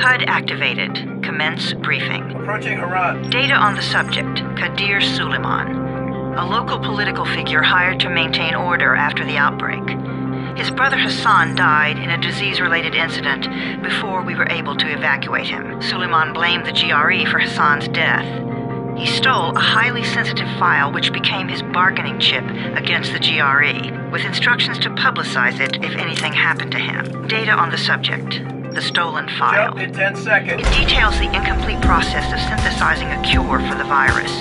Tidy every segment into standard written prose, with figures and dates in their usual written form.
HUD activated. Commence briefing. Approaching Harad. Data on the subject, Kadir Suleiman. A local political figure hired to maintain order after the outbreak. His brother Hassan died in a disease-related incident before we were able to evacuate him. Suleiman blamed the GRE for Hassan's death. He stole a highly sensitive file which became his bargaining chip against the GRE, with instructions to publicize it if anything happened to him. Data on the subject, the stolen file. Jump in 10 seconds. It details the incomplete process of synthesizing a cure for the virus.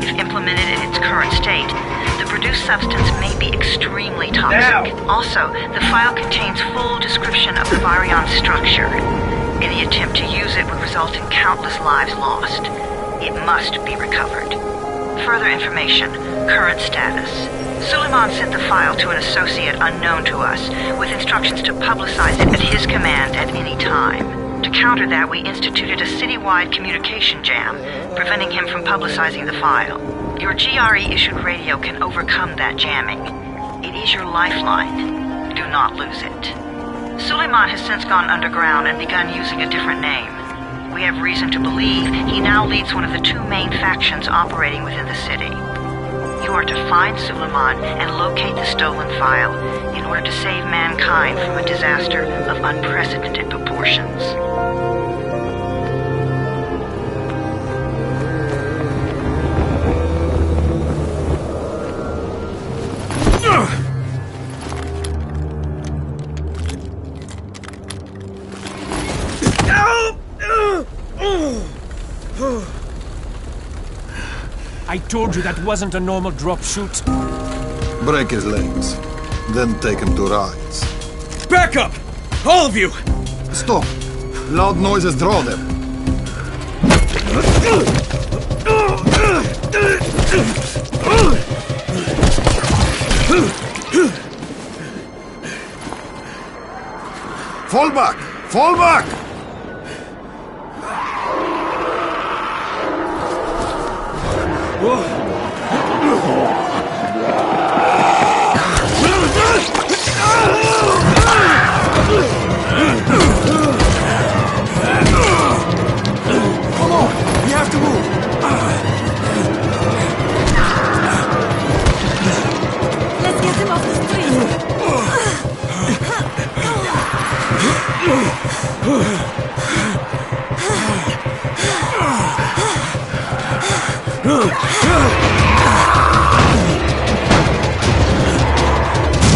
If implemented in its current state, the produced substance may be extremely toxic. Now. Also, the file contains full description of the virion's structure. Any attempt to use it would result in countless lives lost. It must be recovered. Further information, current status. Suleiman sent the file to an associate unknown to us, with instructions to publicize it at his command at any time. To counter that, we instituted a citywide communication jam, preventing him from publicizing the file. Your GRE-issued radio can overcome that jamming. It is your lifeline. Do not lose it. Suleiman has since gone underground and begun using a different name. We have reason to believe he now leads one of the two main factions operating within the city. You are to find Suleiman and locate the stolen file in order to save mankind from a disaster of unprecedented proportions. I told you that wasn't a normal drop shoot. Break his legs, then take him to rides. Back up! All of you! Stop! Loud noises draw them. Fall back! Fall back! Come on! We have to move! Let's get him off the street!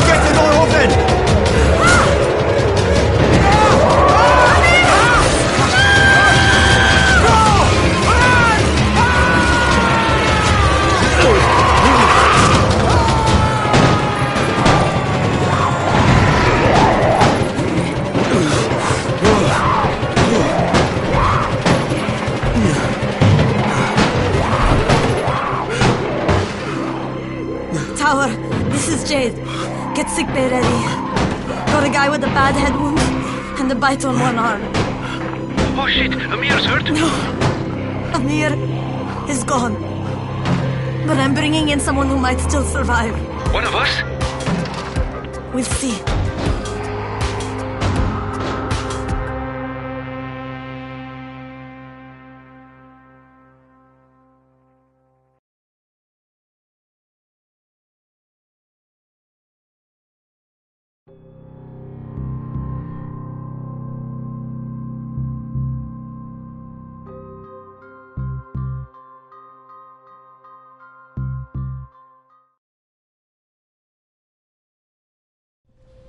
Get the door open! Tower, this is Jade. Get sickbay ready. Got a guy with a bad head wound and a bite on one arm. Oh shit, Amir's hurt? No, Amir is gone. But I'm bringing in someone who might still survive. One of us? We'll see.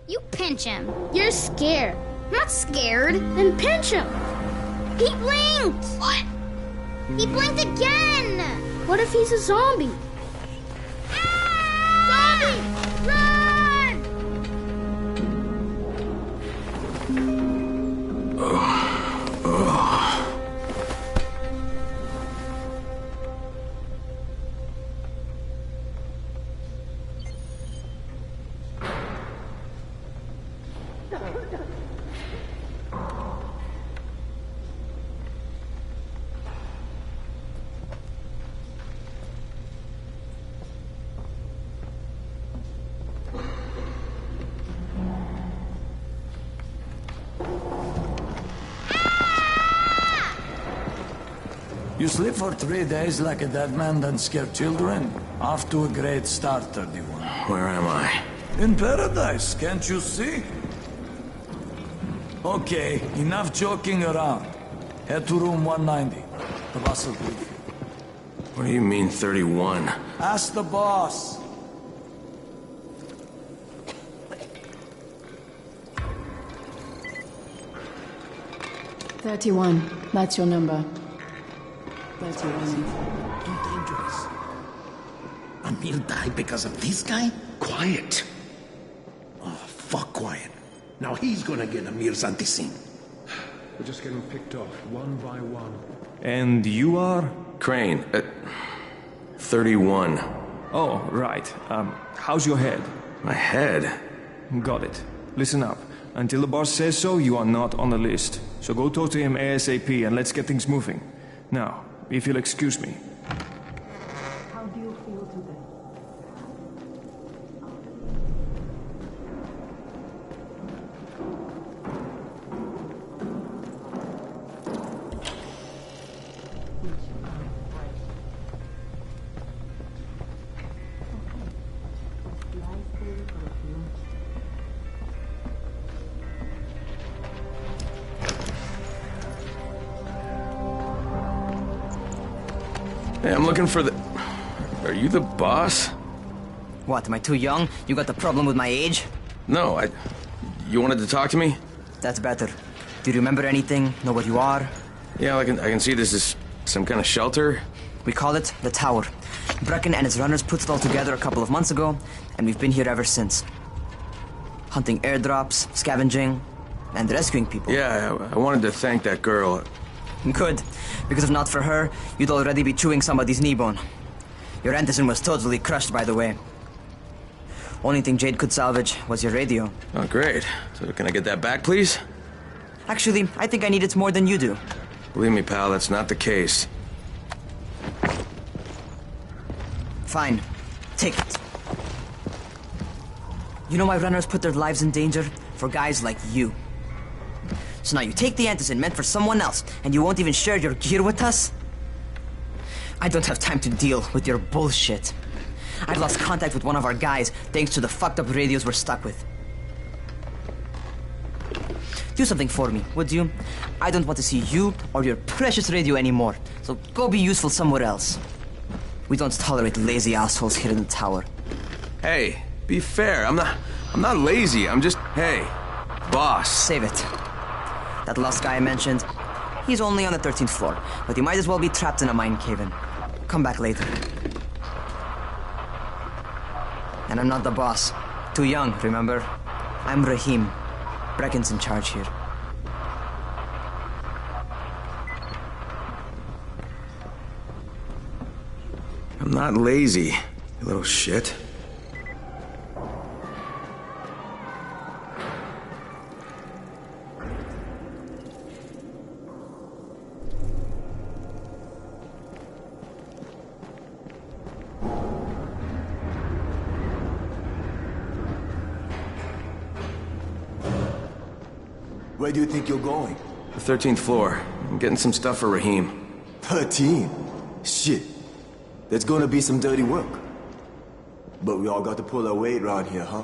You pinch him. You're scared. I'm not scared. Then pinch him. He blinked. What? He blinked again. What if he's a zombie? Ah! Zombie! Run! You sleep for 3 days like a dead man, then scare children? Off to a great start, 31. Where am I? In paradise, can't you see? Okay, enough joking around. Head to room 190. The boss will brief you. What do you mean, 31? Ask the boss. That's your number. 31. Too dangerous. Amir died because of this guy? Quiet. Oh, fuck quiet. Now he's gonna get Amir's anti-scene. We're just getting picked off, one by one. And you are? Crane, 31. Oh, right. How's your head? My head? Got it. Listen up. Until the boss says so, you are not on the list. So go talk to him ASAP and let's get things moving. Now, if you'll excuse me. How do you feel today? Hey, I'm looking for the... Are you the boss? What, am I too young? You got the problem with my age? No, You wanted to talk to me? That's better. Do you remember anything? Know what you are? Yeah, I can see this is some kind of shelter. We call it the Tower. Brecken and his runners put it all together a couple of months ago, and we've been here ever since. Hunting airdrops, scavenging, and rescuing people. Yeah, I wanted to thank that girl. Good, because if not for her, you'd already be chewing somebody's knee bone. Your antizin was totally crushed, by the way. Only thing Jade could salvage was your radio. Oh, great. So can I get that back, please? Actually, I think I need it more than you do. Believe me, pal, that's not the case. Fine. Take it. You know why runners put their lives in danger? For guys like you. So now you take the antizin meant for someone else, and you won't even share your gear with us? I don't have time to deal with your bullshit. I've lost contact with one of our guys thanks to the fucked up radios we're stuck with. Do something for me, would you? I don't want to see you or your precious radio anymore, so go be useful somewhere else. We don't tolerate lazy assholes here in the tower. Hey, be fair. I'm not lazy. I'm just, hey, boss. Save it. That last guy I mentioned, he's only on the 13th floor, but he might as well be trapped in a mine cave-in. Come back later. And I'm not the boss. Too young, remember? I'm Rahim. Brecken's in charge here. I'm not lazy, you little shit. Where do you think you're going? The 13th floor. I'm getting some stuff for Rahim. 13? Shit. There's gonna be some dirty work. But we all got to pull our weight around here, huh?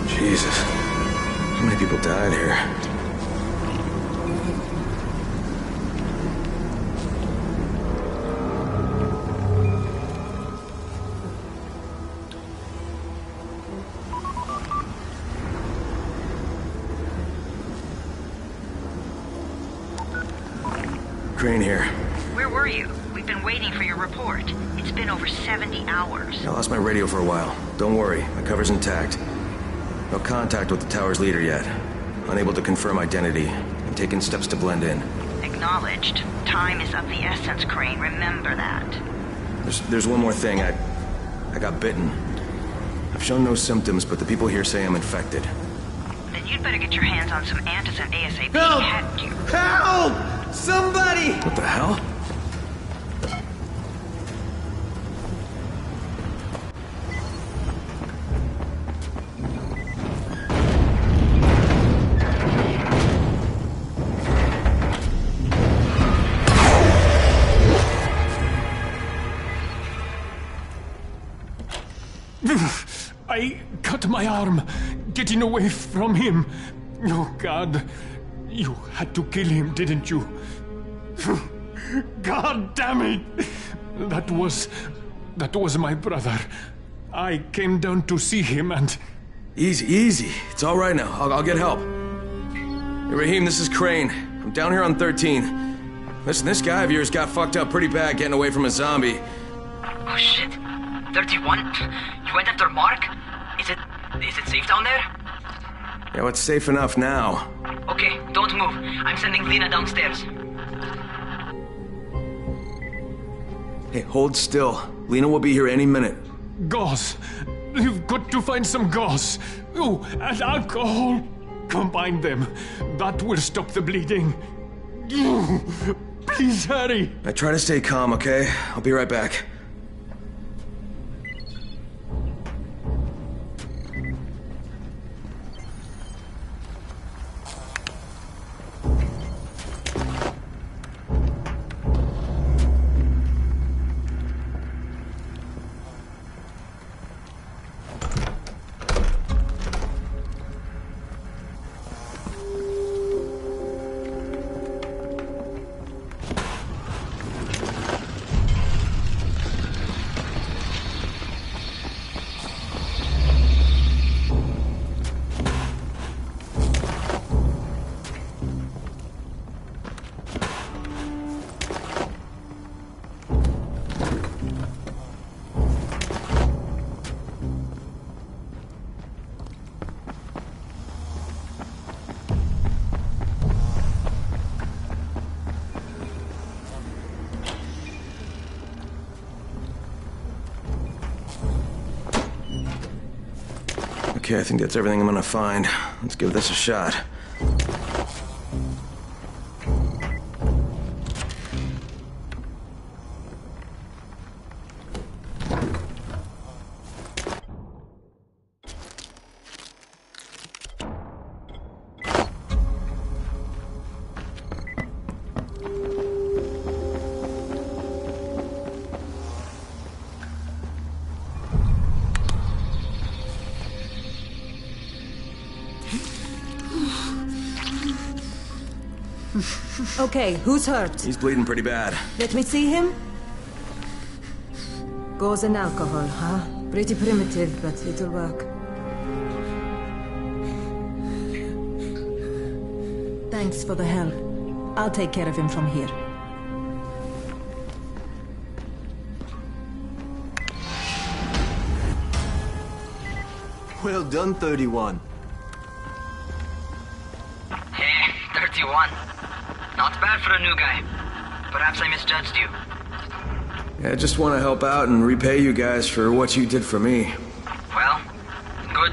Jesus. How many people died here? Crane here. Where were you? We've been waiting for your report. It's been over 70 hours. I lost my radio for a while. Don't worry, my cover's intact. No contact with the tower's leader yet. Unable to confirm identity. I'm taking steps to blend in. Acknowledged. Time is of the essence, Crane. Remember that. There's one more thing. I got bitten. I've shown no symptoms, but the people here say I'm infected. Then you'd better get your hands on some antizin ASAP. Help! Hadn't you? Help! Somebody! What the hell? I cut my arm getting away from him. Oh, God. You had to kill him, didn't you? God damn it! That was my brother. I came down to see him and... Easy. It's all right now. I'll get help. Hey, Raheem, this is Crane. I'm down here on 13. Listen, this guy of yours got fucked up pretty bad getting away from a zombie. Oh, shit. 31? You went after Mark? Is it safe down there? Yeah, well, it's safe enough now. Okay, don't move. I'm sending Lena downstairs. Hey, hold still. Lena will be here any minute. Gauze. You've got to find some gauze. Oh, and alcohol. Combine them. That will stop the bleeding. Please hurry. I try to stay calm, okay? I'll be right back. Okay, I think that's everything I'm gonna find. Let's give this a shot. Okay, who's hurt? He's bleeding pretty bad. Let me see him. Gauze and alcohol, huh? Pretty primitive, but it'll work. Thanks for the help. I'll take care of him from here. Well done, 31. Hey, 31. Not bad for a new guy. Perhaps I misjudged you. Yeah, I just want to help out and repay you guys for what you did for me. Well, good.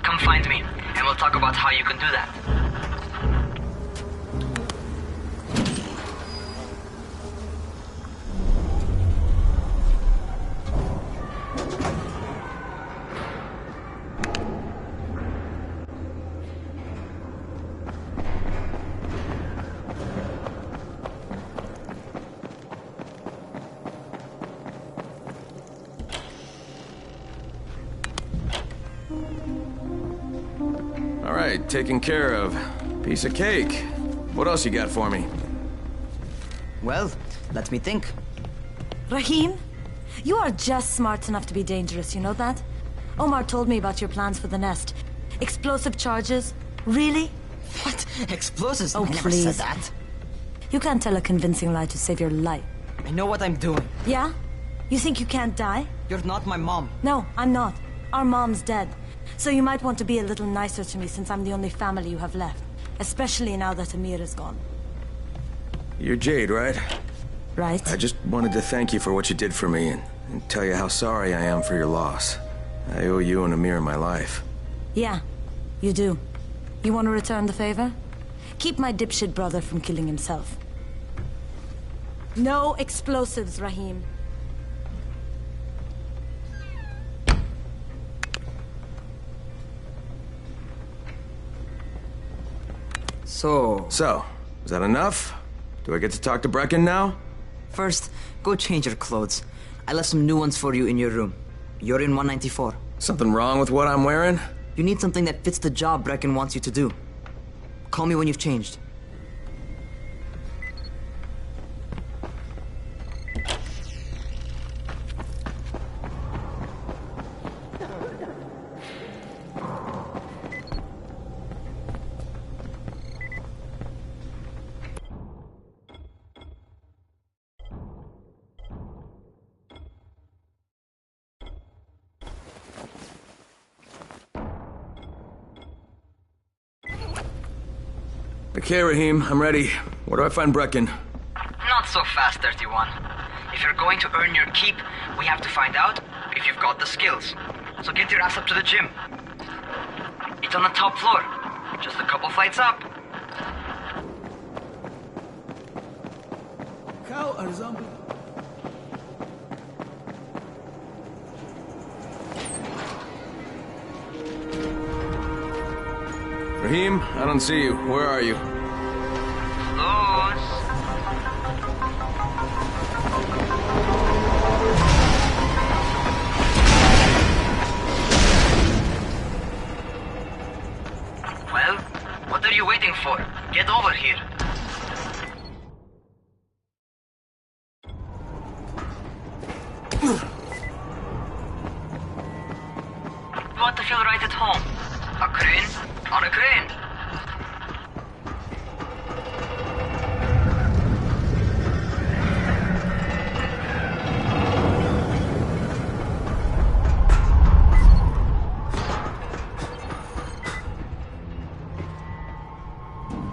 Come find me, and we'll talk about how you can do that. Taken care of. Piece of cake. What else you got for me? Well, let me think. Raheem, you are just smart enough to be dangerous, you know that? Omar told me about your plans for the nest. Explosive charges? Really? What? Explosives? Oh, I never please. said that. You can't tell a convincing lie to save your life. I know what I'm doing. Yeah? You think you can't die? You're not my mom. No, I'm not. Our mom's dead. So you might want to be a little nicer to me since I'm the only family you have left. Especially now that Amir is gone. You're Jade, right? Right. I just wanted to thank you for what you did for me and tell you how sorry I am for your loss. I owe you and Amir my life. Yeah, you do. You want to return the favor? Keep my dipshit brother from killing himself. No explosives, Raheem. So, is that enough? Do I get to talk to Brecken now? First, go change your clothes. I left some new ones for you in your room. You're in 194. Something wrong with what I'm wearing? You need something that fits the job Brecken wants you to do. Call me when you've changed. Okay, Raheem, I'm ready. Where do I find Brecken? Not so fast, 31. If you're going to earn your keep, we have to find out if you've got the skills. So get your ass up to the gym. It's on the top floor. Just a couple flights up. Cow or zombie? Raheem, I don't see you. Where are you? Close. Well, what are you waiting for? Get over here. You want to feel right at home? A crane? On a crane.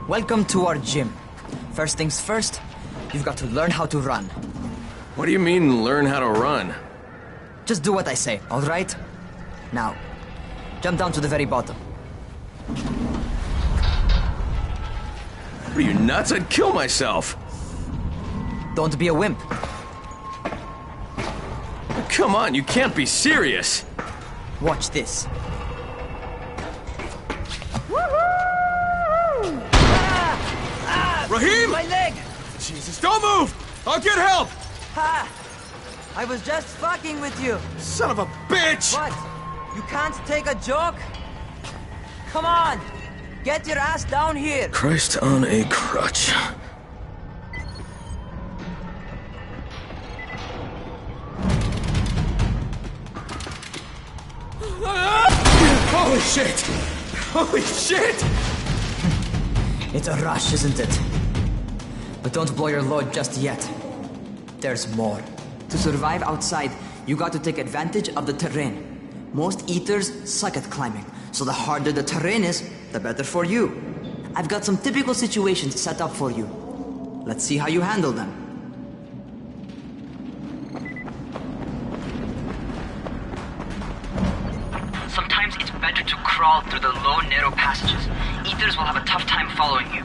Welcome to our gym. First things first, you've got to learn how to run. What do you mean, learn how to run? Just do what I say, all right? Now, jump down to the very bottom. Are you nuts? I'd kill myself. Don't be a wimp. Come on, you can't be serious. Watch this. Raheem! My leg! Jesus, don't move! I'll get help! Ha! I was just fucking with you. Son of a bitch! What? You can't take a joke? Come on! Get your ass down here! Christ on a crutch. Holy shit! Holy shit! It's a rush, isn't it? But don't blow your load just yet. There's more. To survive outside, you got to take advantage of the terrain. Most eaters suck at climbing, so the harder the terrain is, the better for you. I've got some typical situations set up for you. Let's see how you handle them. Sometimes it's better to crawl through the low, narrow passages. Eaters will have a tough time following you.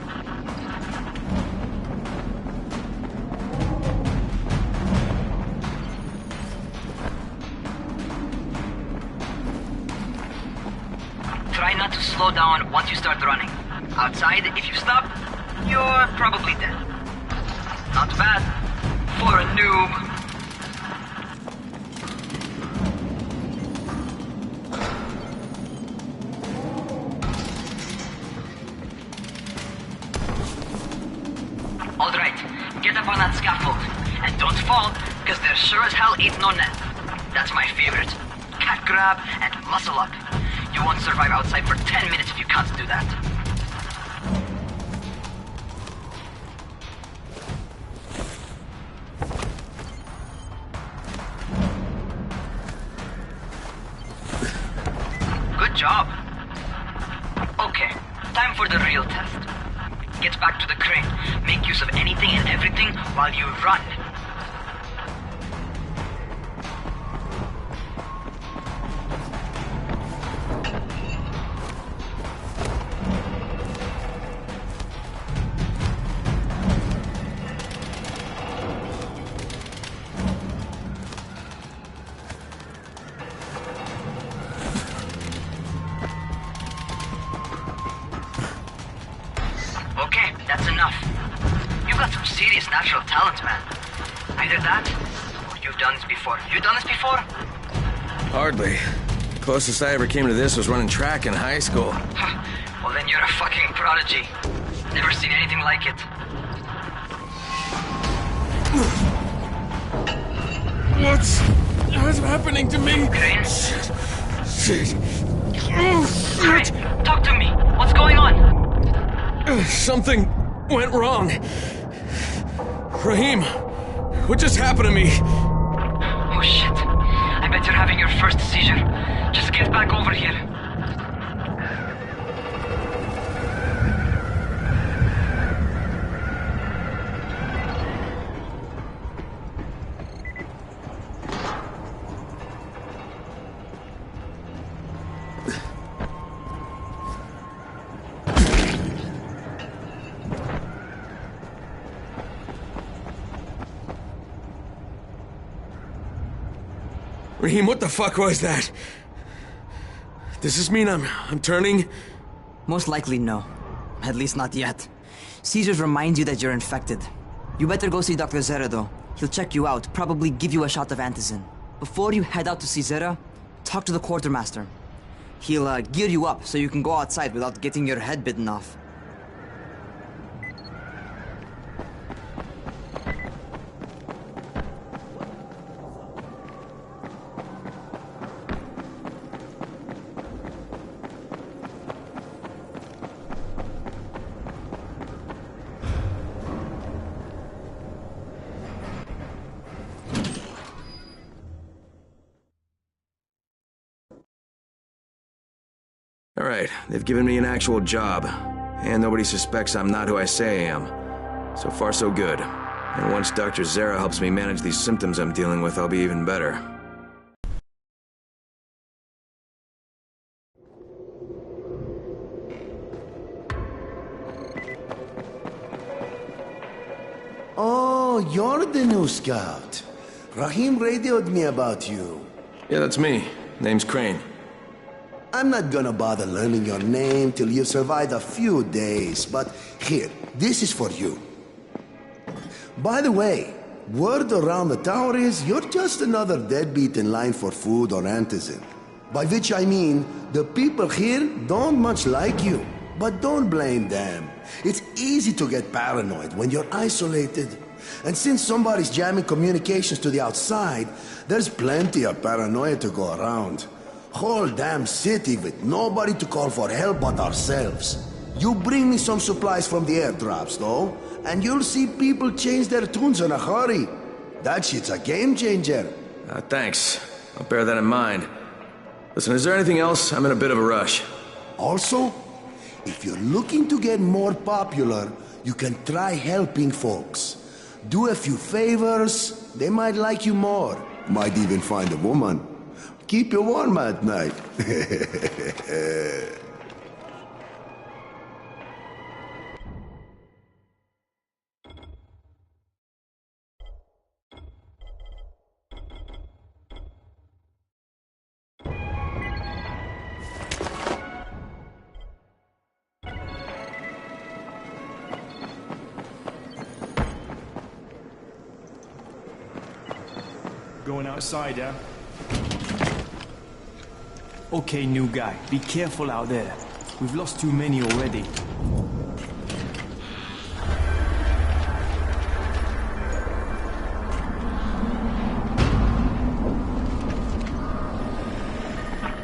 Try not to slow down once you start running. Outside, if you stop, you're probably dead. Not bad for a noob. All right, get up on that scaffold. And don't fall, because there sure as hell ain't no net. That's my favorite. Cat grab and muscle up. You won't survive outside for 10 minutes if you can't do that. Good job. Okay, time for the real test. Get back to the crane. Make use of anything and everything while you run. Okay, that's enough. You've got some serious natural talent, man. Either that, or you've done this before. You done this before? Hardly. Closest I ever came to this was running track in high school. Well, then you're a fucking prodigy. Never seen anything like it. What's happening to me? Crane? Shit. Crane, talk to me. What's going on? Something went wrong. Raheem, what just happened to me? Oh shit. I bet you're having your first seizure. Just get back over here. Raheem, what the fuck was that? Does this mean I'm turning? Most likely no. At least not yet. Seizures remind you that you're infected. You better go see Dr. Zera though. He'll check you out, probably give you a shot of antizin. Before you head out to see Zera, talk to the quartermaster. He'll gear you up so you can go outside without getting your head bitten off. All right, they've given me an actual job, and nobody suspects I'm not who I say I am. So far, so good. And once Dr. Zera helps me manage these symptoms I'm dealing with, I'll be even better. Oh, you're the new scout. Raheem radioed me about you. Yeah, that's me. Name's Crane. I'm not gonna bother learning your name till you've survived a few days, but here, this is for you. By the way, word around the tower is you're just another deadbeat in line for food or antizin. By which I mean, the people here don't much like you. But don't blame them. It's easy to get paranoid when you're isolated. And since somebody's jamming communications to the outside, there's plenty of paranoia to go around. Whole damn city with nobody to call for help but ourselves. You bring me some supplies from the airdrops, though, and you'll see people change their tunes in a hurry. That shit's a game changer. Thanks. I'll bear that in mind. Listen, is there anything else? I'm in a bit of a rush. Also, if you're looking to get more popular, you can try helping folks. Do a few favors, they might like you more. Might even find a woman. Keep you warm at night. Going outside, yeah? Okay, new guy, be careful out there. We've lost too many already.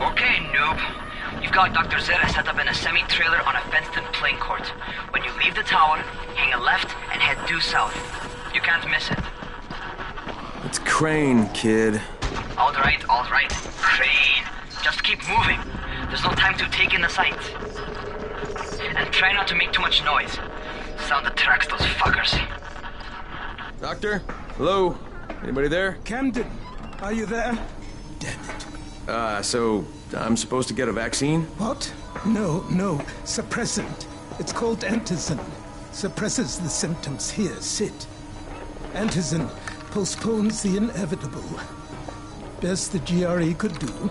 Okay, noob. You've got Dr. Zera set up in a semi-trailer on a fenced-in playing court. When you leave the tower, hang a left and head due south. You can't miss it. It's Crane, kid. All right, Crane. Just keep moving. There's no time to take in the sights. And try not to make too much noise. Sound attracts those fuckers. Doctor? Hello? Anybody there? Camden, are you there? Damn it. So I'm supposed to get a vaccine? What? No. Suppressant. It's called antizin. Suppresses the symptoms. Here, sit. Antizin postpones the inevitable. Best the GRE could do.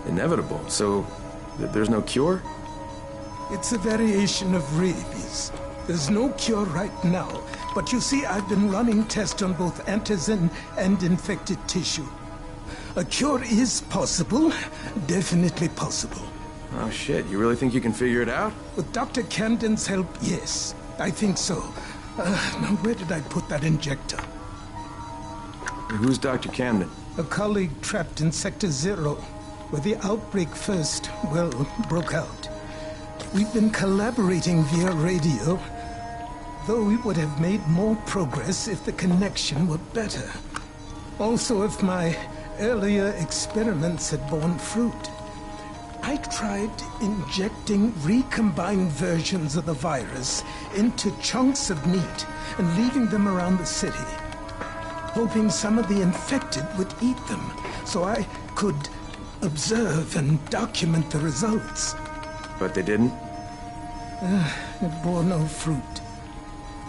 Inevitable? So there's no cure? It's a variation of rabies. There's no cure right now, but you see, I've been running tests on both antizin and infected tissue. A cure is possible. Definitely possible. Oh shit, you really think you can figure it out? With Dr. Camden's help, yes. I think so. Now where did I put that injector? Who's Dr. Camden? A colleague trapped in Sector 0, where the outbreak first, well, broke out. We've been collaborating via radio, though we would have made more progress if the connection were better. Also, if my earlier experiments had borne fruit. I tried injecting recombined versions of the virus into chunks of meat and leaving them around the city, hoping some of the infected would eat them so I could observe and document the results. But they didn't? It bore no fruit.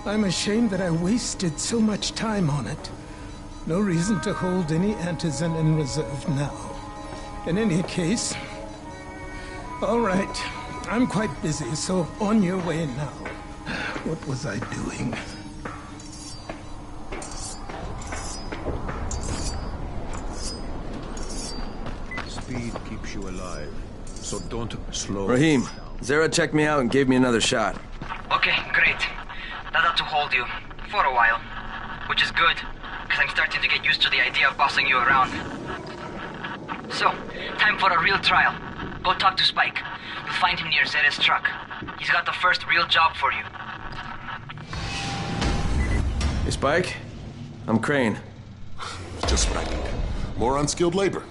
I'm ashamed that I wasted so much time on it. No reason to hold any antizin in reserve now. In any case, all right, I'm quite busy, so on your way now. What was I doing? Speed keeps you alive, so don't slow. Rahim, Zara checked me out and gave me another shot. Okay, great. That ought to hold you. For a while. Which is good, because I'm starting to get used to the idea of bossing you around. So, time for a real trial. Go talk to Spike. You'll find him near Zera's truck. He's got the first real job for you. Hey, Spike? I'm Crane. Just what I need. More unskilled labor.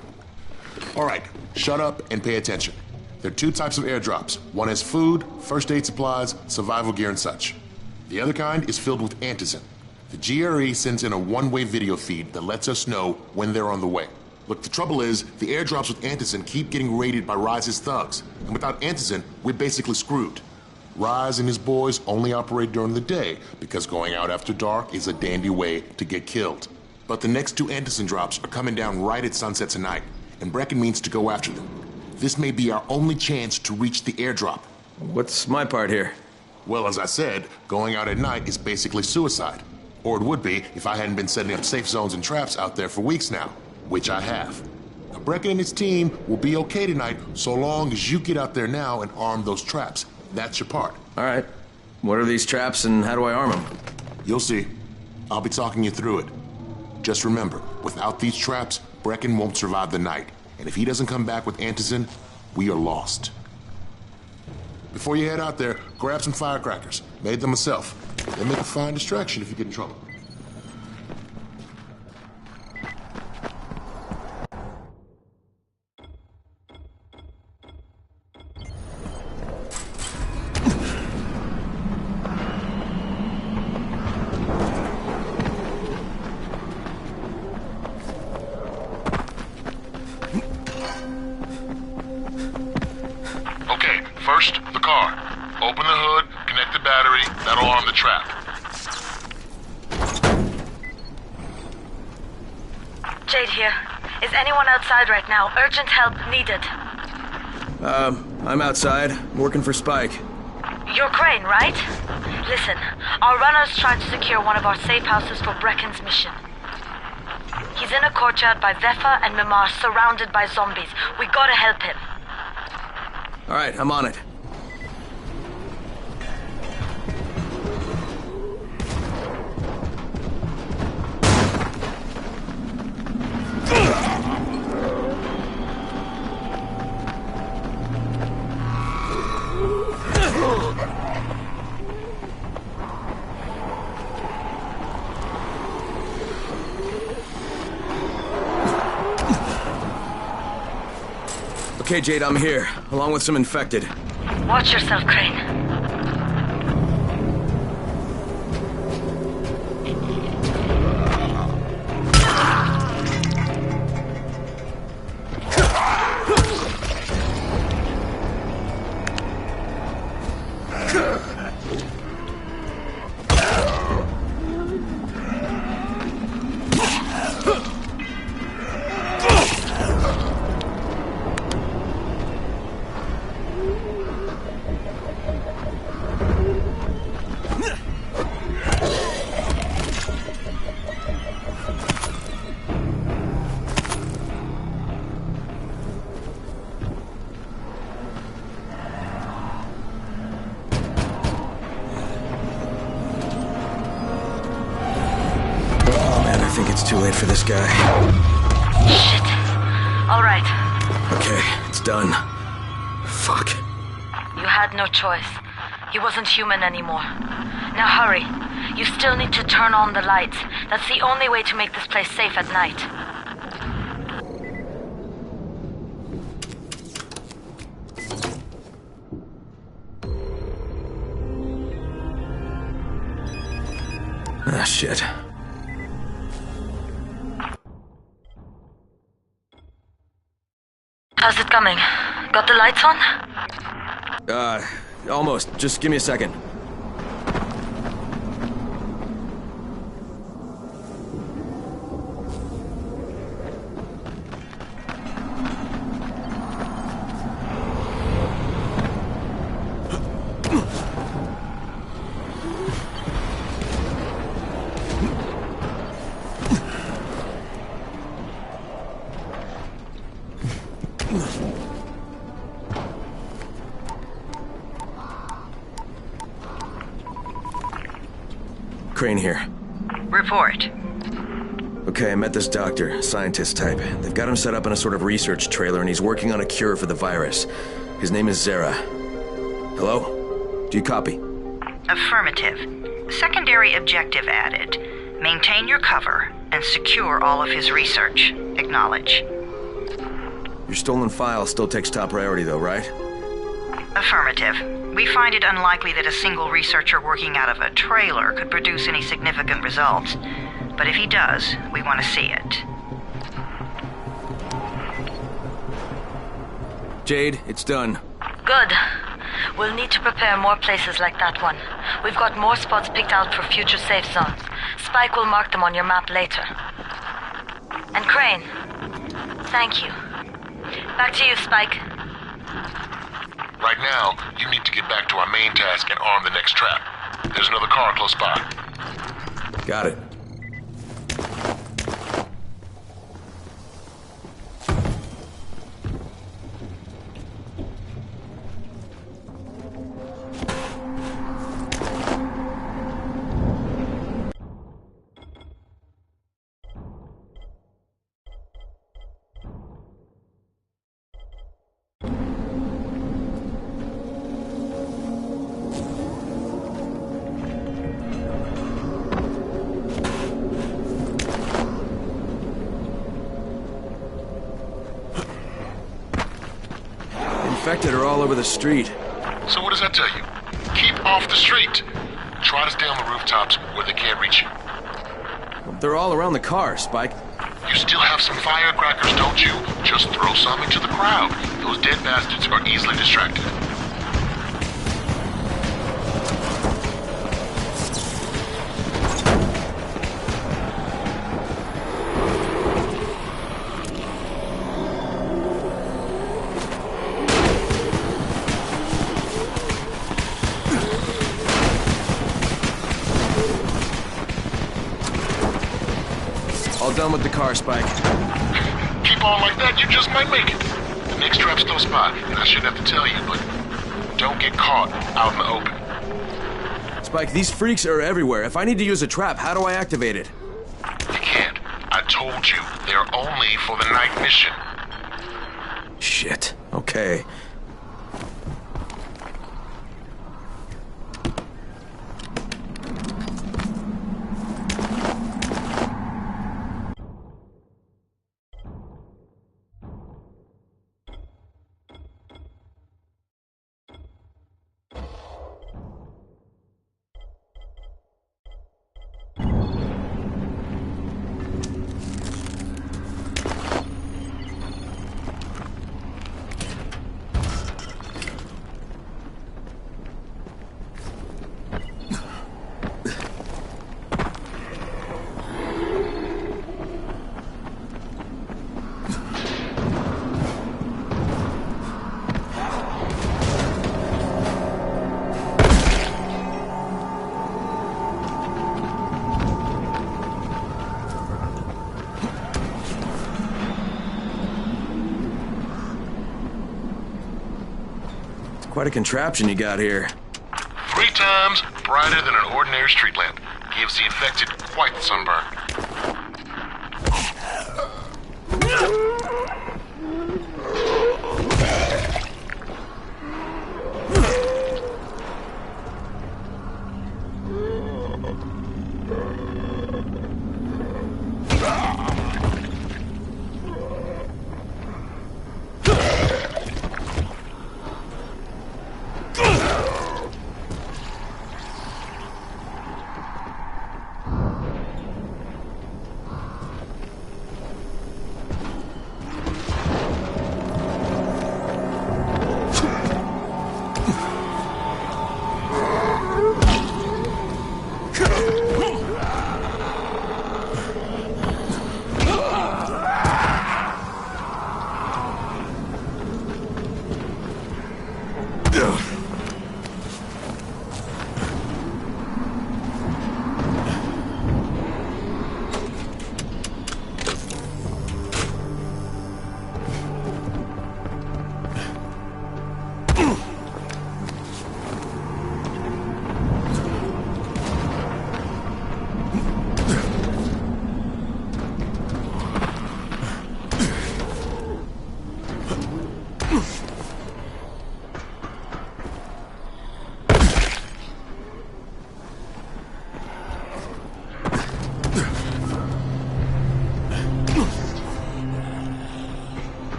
All right, shut up and pay attention. There are two types of airdrops. One has food, first aid supplies, survival gear, and such. The other kind is filled with antizin. The GRE sends in a one-way video feed that lets us know when they're on the way. Look, the trouble is, the airdrops with antizin keep getting raided by Rise's thugs. And without antizin, we're basically screwed. Rise and his boys only operate during the day because going out after dark is a dandy way to get killed. But the next two antizin drops are coming down right at sunset tonight, and Brecken means to go after them. This may be our only chance to reach the airdrop. What's my part here? Well, as I said, going out at night is basically suicide. Or it would be if I hadn't been setting up safe zones and traps out there for weeks now, which I have. Now, Brecken and his team will be okay tonight so long as you get out there now and arm those traps. That's your part. All right. What are these traps and how do I arm them? You'll see. I'll be talking you through it. Just remember, without these traps, Brecken won't survive the night. And if he doesn't come back with antizin, we are lost. Before you head out there, grab some firecrackers. Made them myself. They make a fine distraction if you get in trouble. First, the car. Open the hood, connect the battery, that'll arm the trap. Jade here. Is anyone outside right now? Urgent help needed. I'm outside, working for Spike. You're Crane, right? Listen, our runner's trying to secure one of our safe houses for Brecken's mission. He's in a courtyard by Vefa and Mimar, surrounded by zombies. We gotta help him. All right, I'm on it. Okay, Jade, I'm here, along with some infected. Watch yourself, Crane. think it's too late for this guy. Shit. All right. Okay, it's done. Fuck. You had no choice. He wasn't human anymore. Now hurry. You still need to turn on the lights. That's the only way to make this place safe at night. Ah, shit. How's it coming? Got the lights on? Almost. Just give me a second. Crane here. Report. Okay, I met this doctor, scientist type. They've got him set up in a sort of research trailer, and he's working on a cure for the virus. His name is Zera. Hello? Do you copy? Affirmative. Secondary objective added. Maintain your cover and secure all of his research. Acknowledge. Your stolen file still takes top priority, though, right? Affirmative. We find it unlikely that a single researcher working out of a trailer could produce any significant results. But if he does, we want to see it. Jade, it's done. Good. We'll need to prepare more places like that one. We've got more spots picked out for future safe zones. Spike will mark them on your map later. And Crane, thank you. Back to you, Spike. Right now, you need to get back to our main task and arm the next trap. There's another car close by. Got it. Infected are all over the street. So what does that tell you? Keep off the street. Try to stay on the rooftops where they can't reach you. They're all around the car, Spike. You still have some firecrackers, don't you? Just throw some into the crowd. Those dead bastards are easily distracted. All done with the car, Spike. Keep on like that, you just might make it. The next trap's close by, and I shouldn't have to tell you, but don't get caught out in the open. Spike, these freaks are everywhere. If I need to use a trap, how do I activate it? You can't. I told you, they're only for the night mission. Shit. Okay. Quite a contraption you got here. 3 times brighter than an ordinary street lamp. Gives the infected quite the sunburn.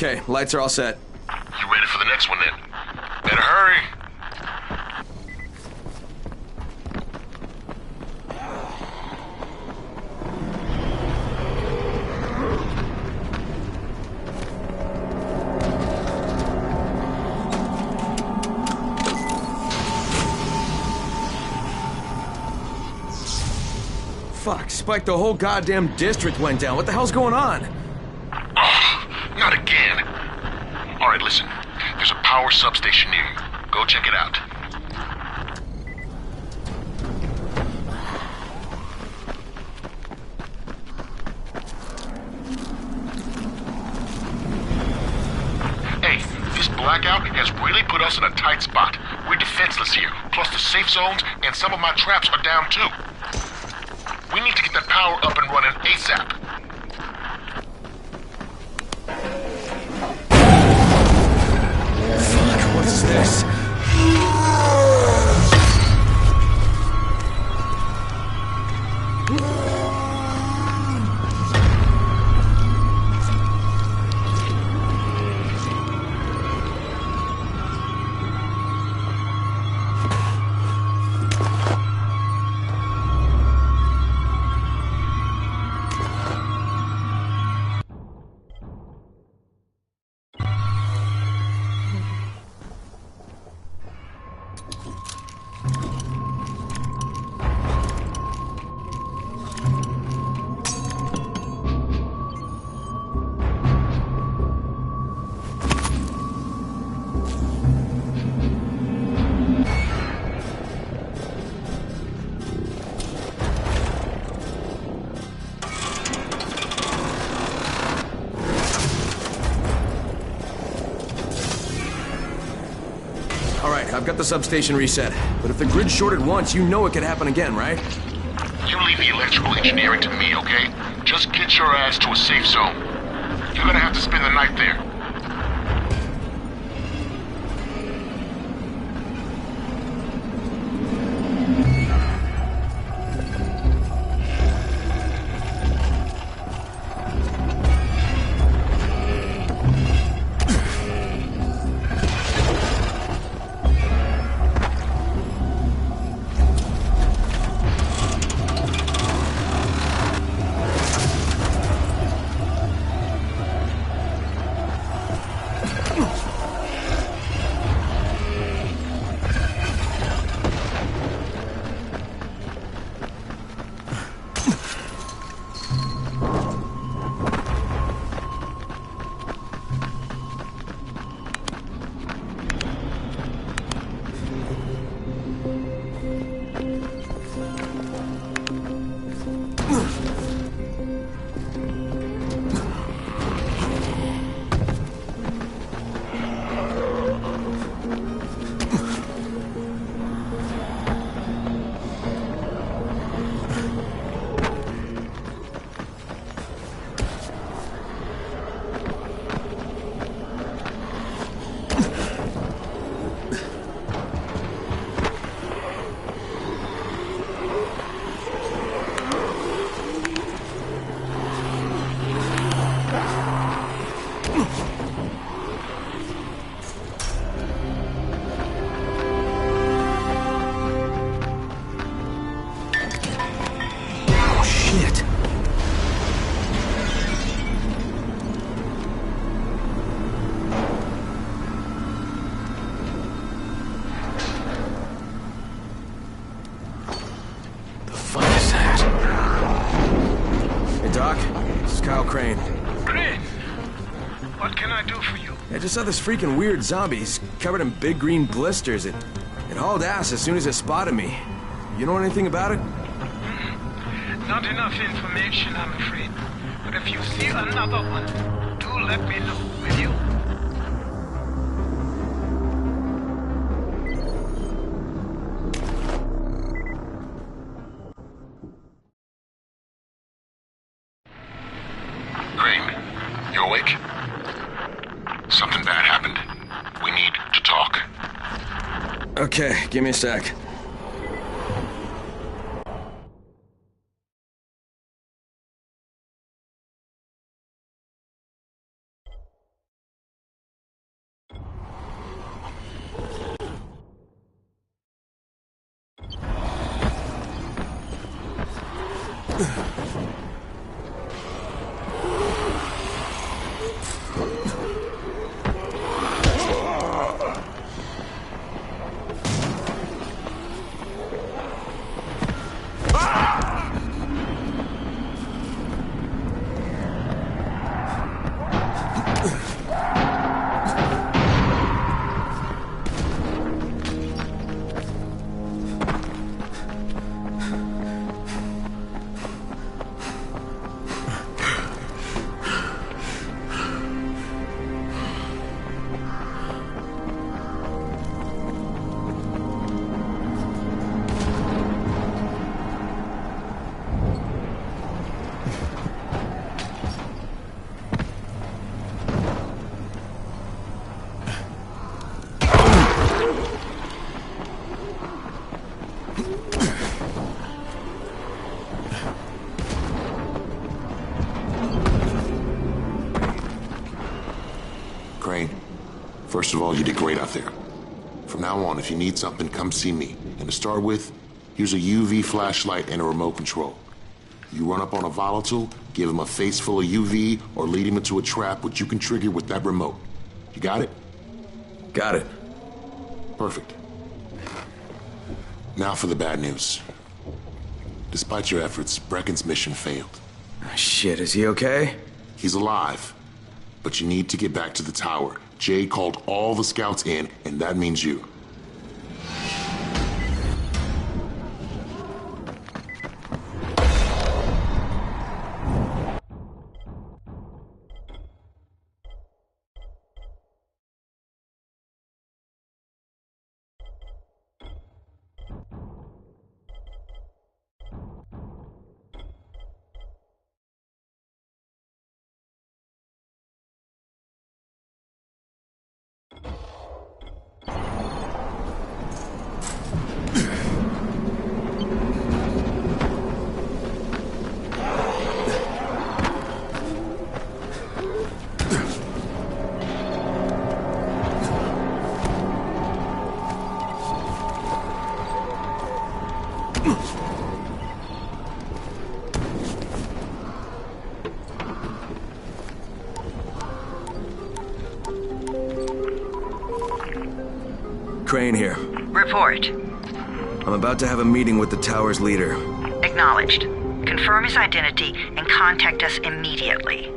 Okay, lights are all set. You ready for the next one then? Better hurry. Fuck, Spike, the whole goddamn district went down. What the hell's going on? Not again. All right, listen. There's a power substation near you. Go check it out. Hey, this blackout has really put us in a tight spot. We're defenseless here. Plus the safe zones and some of my traps are down too. We need to get that power up and running ASAP. What's this? I've got the substation reset, but if the grid shorted once, you know it could happen again, right? You leave the electrical engineering to me, okay? Just get your ass to a safe zone. You're gonna have to spend the night there. Crane. Crane? What can I do for you? I just saw this freaking weird zombie. He's covered in big green blisters. It hauled ass as soon as it spotted me. You know anything about it? Not enough information, I'm afraid. But if you see another one, do let me know, will you? Crane, you awake? Something bad happened. We need to talk. Okay, give me a sec. Crane, first of all, you did great out there. From now on, if you need something, come see me. And to start with, here's a UV flashlight and a remote control. You run up on a volatile, give him a face full of UV, or lead him into a trap which you can trigger with that remote. You got it? Got it. Perfect. Now for the bad news. Despite your efforts, Brecken's mission failed. Shit, is he okay? He's alive. But you need to get back to the tower. Jay called all the scouts in, and that means you. Crane here. Report. I'm about to have a meeting with the tower's leader. Acknowledged. Confirm his identity and contact us immediately.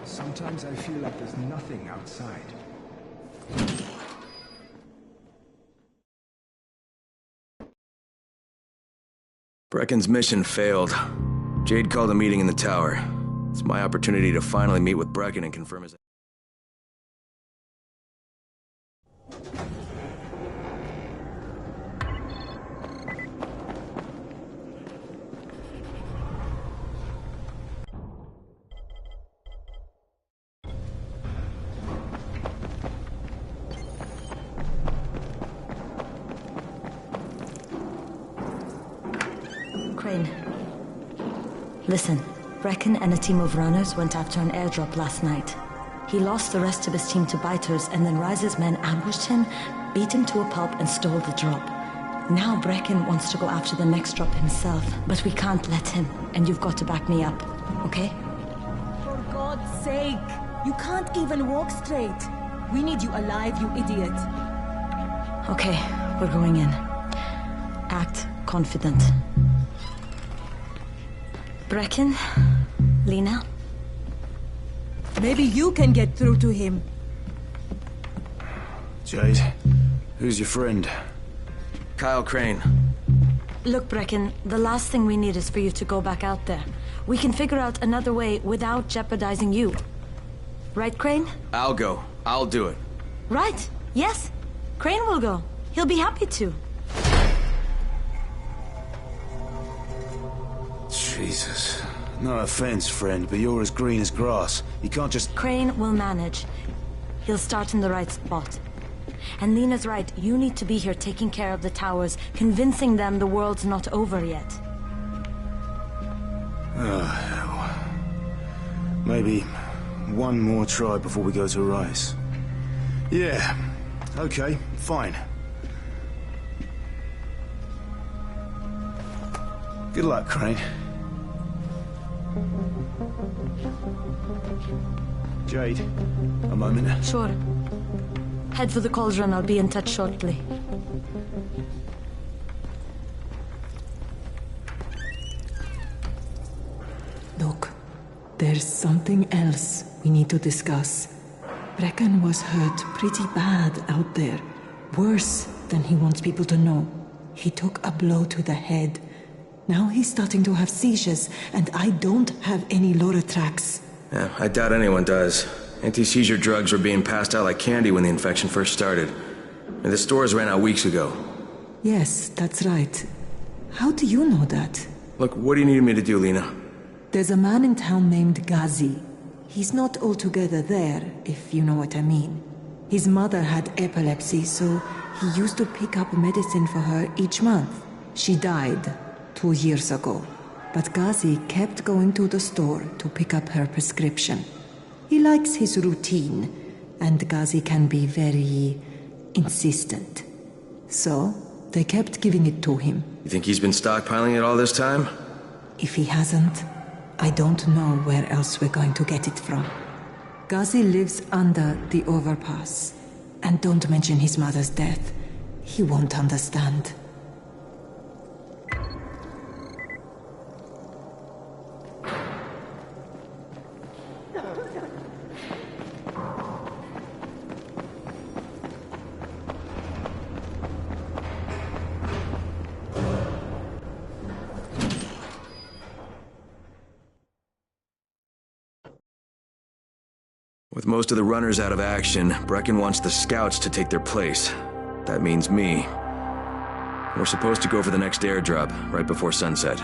Sometimes I feel like there's nothing outside. Brecken's mission failed. Jade called a meeting in the tower. It's my opportunity to finally meet with Brecken and confirm his... Crane. Listen, Brecken and a team of runners went after an airdrop last night. He lost the rest of his team to biters, and then Rise's men ambushed him, beat him to a pulp, and stole the drop. Now Brecken wants to go after the next drop himself, but we can't let him, and you've got to back me up, okay? For God's sake! You can't even walk straight! We need you alive, you idiot! Okay, we're going in. Act confident. Brecken? Lena? Maybe you can get through to him. Jade, who's your friend? Kyle Crane. Look, Brecken, the last thing we need is for you to go back out there. We can figure out another way without jeopardizing you. Right, Crane? I'll go. I'll do it. Right. Yes. Crane will go. He'll be happy to. Jesus. No offense, friend, but you're as green as grass. You can't just... Crane will manage. He'll start in the right spot. And Lena's right. You need to be here taking care of the towers, convincing them the world's not over yet. Oh, hell. Maybe one more try before we go to Rise. Yeah. Okay, fine. Good luck, Crane. Jade, a moment. Sure. Head for the cauldron. I'll be in touch shortly. Look, there's something else we need to discuss. Brecken was hurt pretty bad out there. Worse than he wants people to know. He took a blow to the head. Now he's starting to have seizures, and I don't have any Loratrax. Yeah, I doubt anyone does. Anti-seizure drugs were being passed out like candy when the infection first started. And the stores ran out weeks ago. Yes, that's right. How do you know that? Look, what do you need me to do, Lena? There's a man in town named Ghazi. He's not altogether there, if you know what I mean. His mother had epilepsy, so he used to pick up medicine for her each month. She died 2 years ago, but Ghazi kept going to the store to pick up her prescription. He likes his routine, and Ghazi can be very insistent. So, they kept giving it to him. You think he's been stockpiling it all this time? If he hasn't, I don't know where else we're going to get it from. Ghazi lives under the overpass. And don't mention his mother's death. He won't understand. With most of the runners out of action, Brecken wants the scouts to take their place. That means me. We're supposed to go for the next airdrop, right before sunset.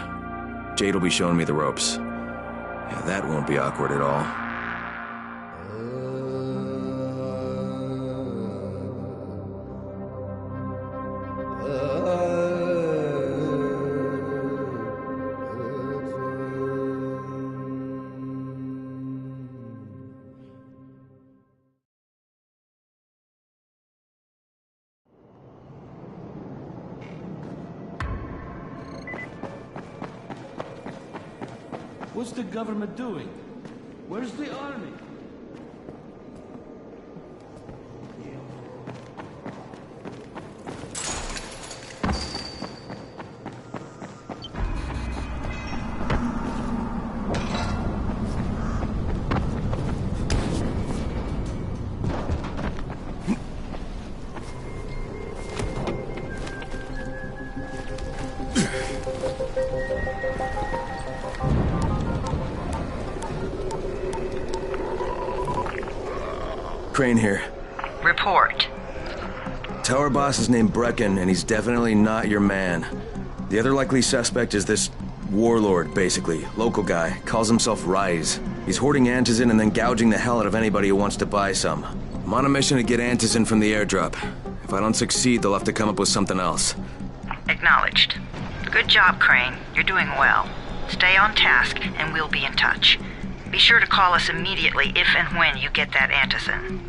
Jade will be showing me the ropes. Yeah, that won't be awkward at all. What's the government doing? Where's the army? Crane here. Report. Tower boss is named Brecken, and he's definitely not your man. The other likely suspect is this warlord, basically. Local guy. Calls himself Rise. He's hoarding antizin and then gouging the hell out of anybody who wants to buy some. I'm on a mission to get antizin from the airdrop. If I don't succeed, they'll have to come up with something else. Acknowledged. Good job, Crane. You're doing well. Stay on task, and we'll be in touch. Be sure to call us immediately if and when you get that antizin.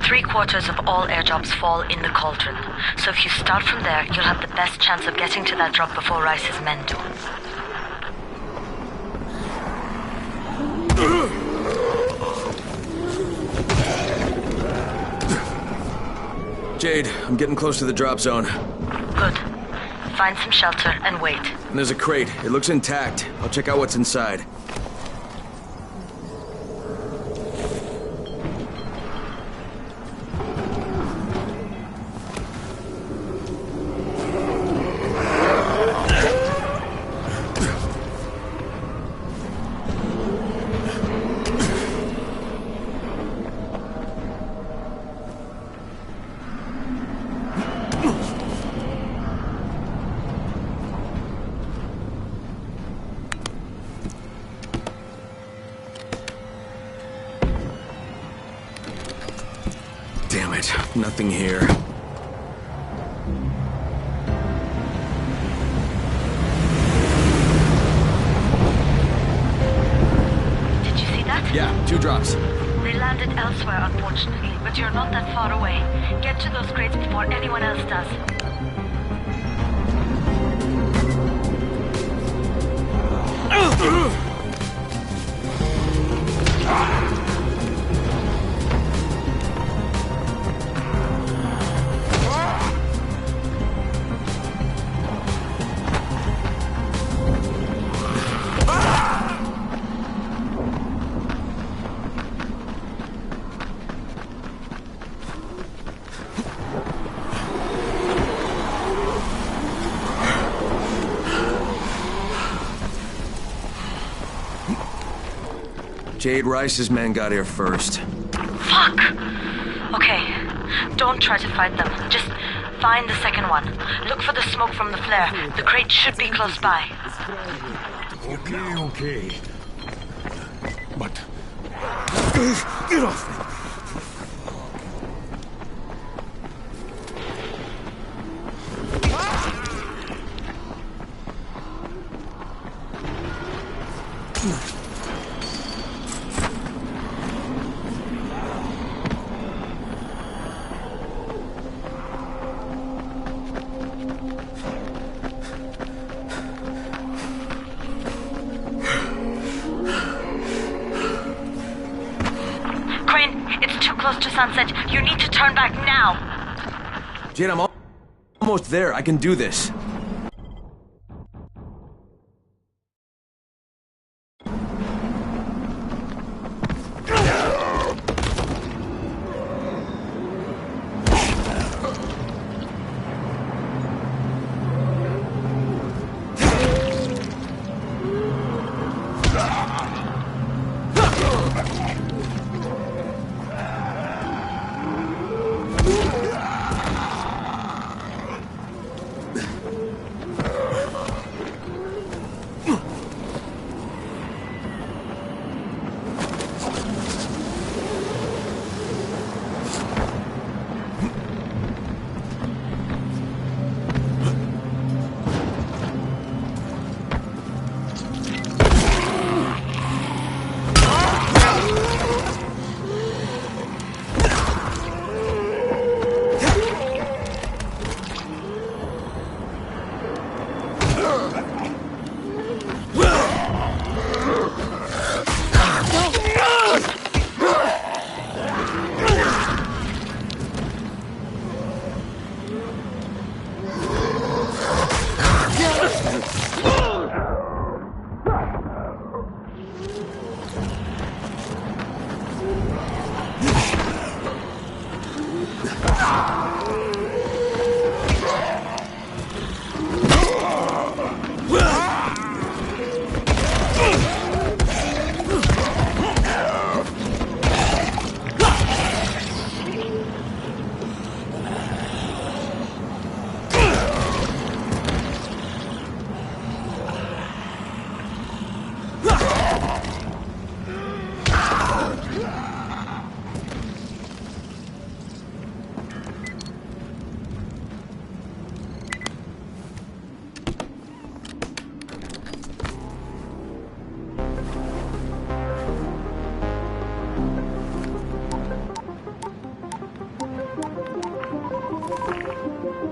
Three-quarters of all airdrops fall in the cauldron. So if you start from there, you'll have the best chance of getting to that drop before Rice's men do. Jade, I'm getting close to the drop zone. Good. Find some shelter and wait. And there's a crate. It looks intact. I'll check out what's inside. Damn it, nothing here. drops? They landed elsewhere, unfortunately, but you're not that far away. Get to those crates before anyone else does. Jade Rice's men got here first. Fuck! Okay, don't try to fight them. Just find the second one. Look for the smoke from the flare. The crate should be close by. Okay. But... Get off me! Sunset, you need to turn back now. Jade, I'm almost there. I can do this.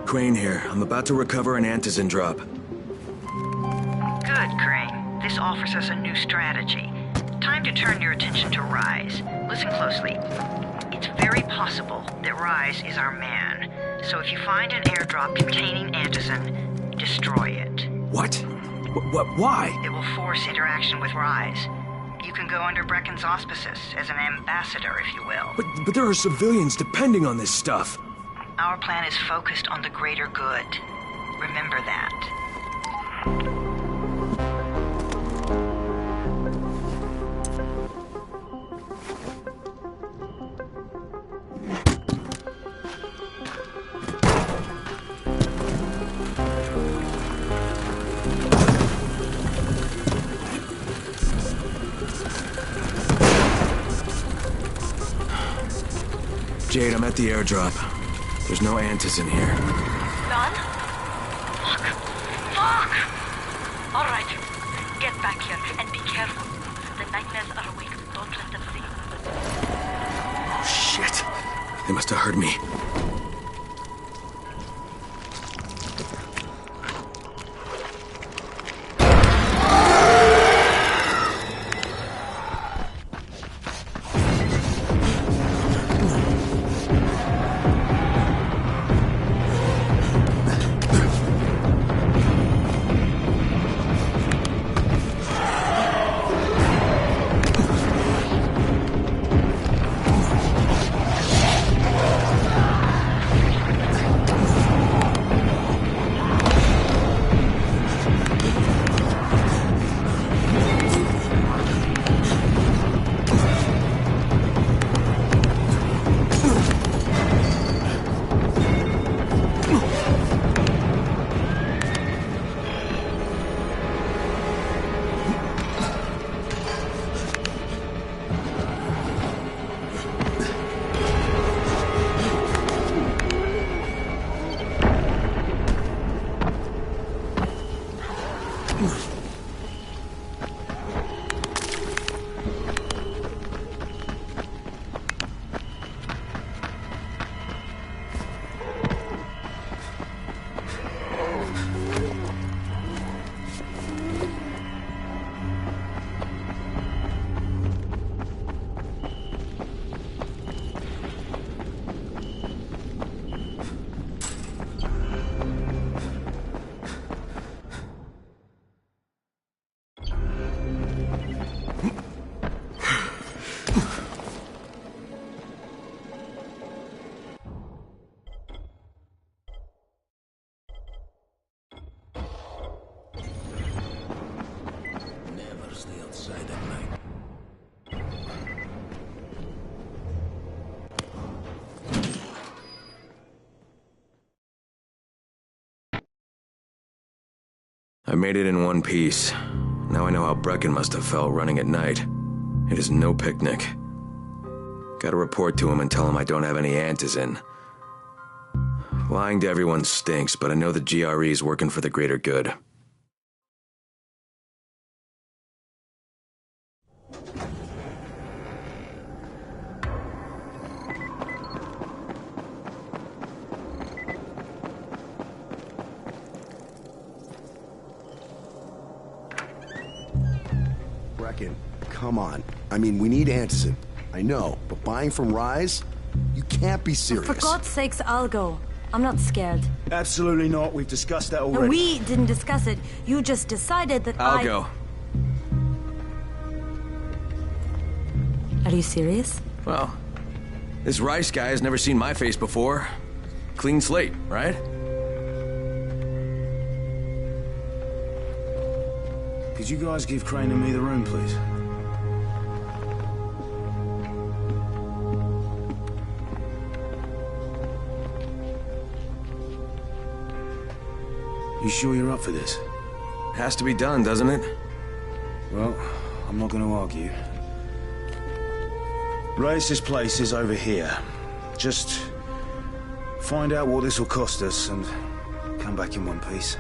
Crane here. I'm about to recover an antizin drop. Good, Crane. This offers us a new strategy. Time to turn your attention to Rise. Listen closely. It's very possible that Rise is our man. So if you find an airdrop containing antizin, destroy it. What? Why? It will force interaction with Rise. You can go under Brecken's auspices as an ambassador, if you will. But there are civilians depending on this stuff. Our plan is focused on the greater good. Remember that. Jade, I'm at the airdrop. There's no antizin here. None? Fuck! All right. Get back here and be careful. The nightmares are awake. Don't let them see you. Shit. They must have heard me. I made it in one piece. Now I know how Brecken must have felt running at night. It is no picnic. Gotta report to him and tell him I don't have any antizin. Lying to everyone stinks, but I know the GRE is working for the greater good. Come on. I mean, we need antizin. I know, but buying from Rise? You can't be serious. For God's sakes, I'll go. I'm not scared. Absolutely not. We've discussed that already. No, we didn't discuss it. You just decided that I'll go. Are you serious? Well, this Rice guy has never seen my face before. Clean slate, right? Could you guys give Crane and me the room, please? You sure you're up for this? Has to be done, doesn't it? Well, I'm not going to argue. Reyes' place is over here. Just find out what this will cost us and come back in one piece.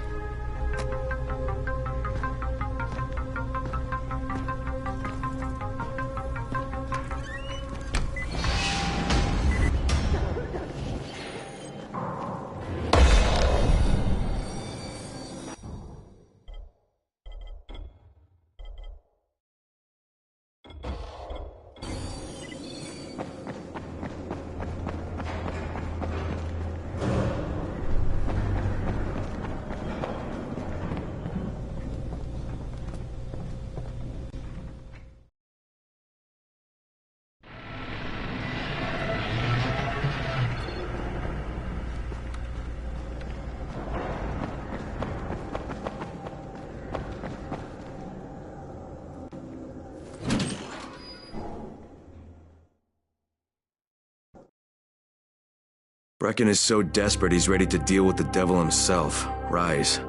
Brecken is so desperate he's ready to deal with the devil himself, Rise.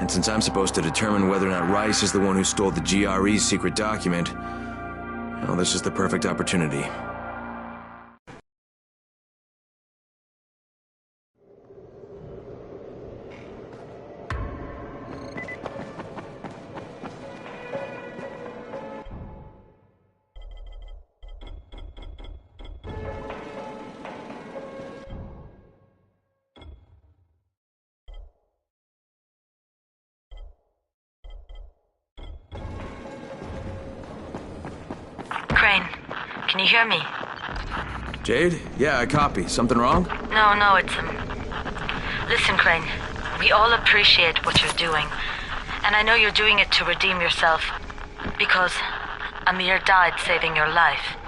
And since I'm supposed to determine whether or not Rice is the one who stole the GRE's secret document, well, this is the perfect opportunity. Can you hear me? Jade? Yeah, I copy. Something wrong? No, it's, Listen, Crane. We all appreciate what you're doing. And I know you're doing it to redeem yourself. Because Amir died saving your life.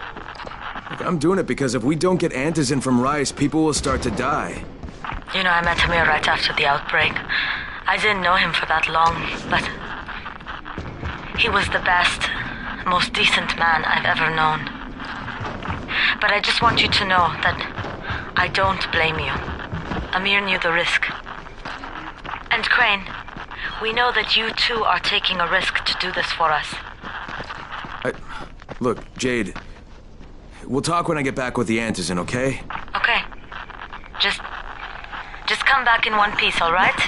Look, I'm doing it because if we don't get Antizin from Rice, people will start to die. You know, I met Amir right after the outbreak. I didn't know him for that long, but he was the best, most decent man I've ever known. But I just want you to know that I don't blame you. Amir knew the risk. And Crane, we know that you too are taking a risk to do this for us. Look, Jade, we'll talk when I get back with the Antizin, okay? Okay. Just come back in one piece, all right?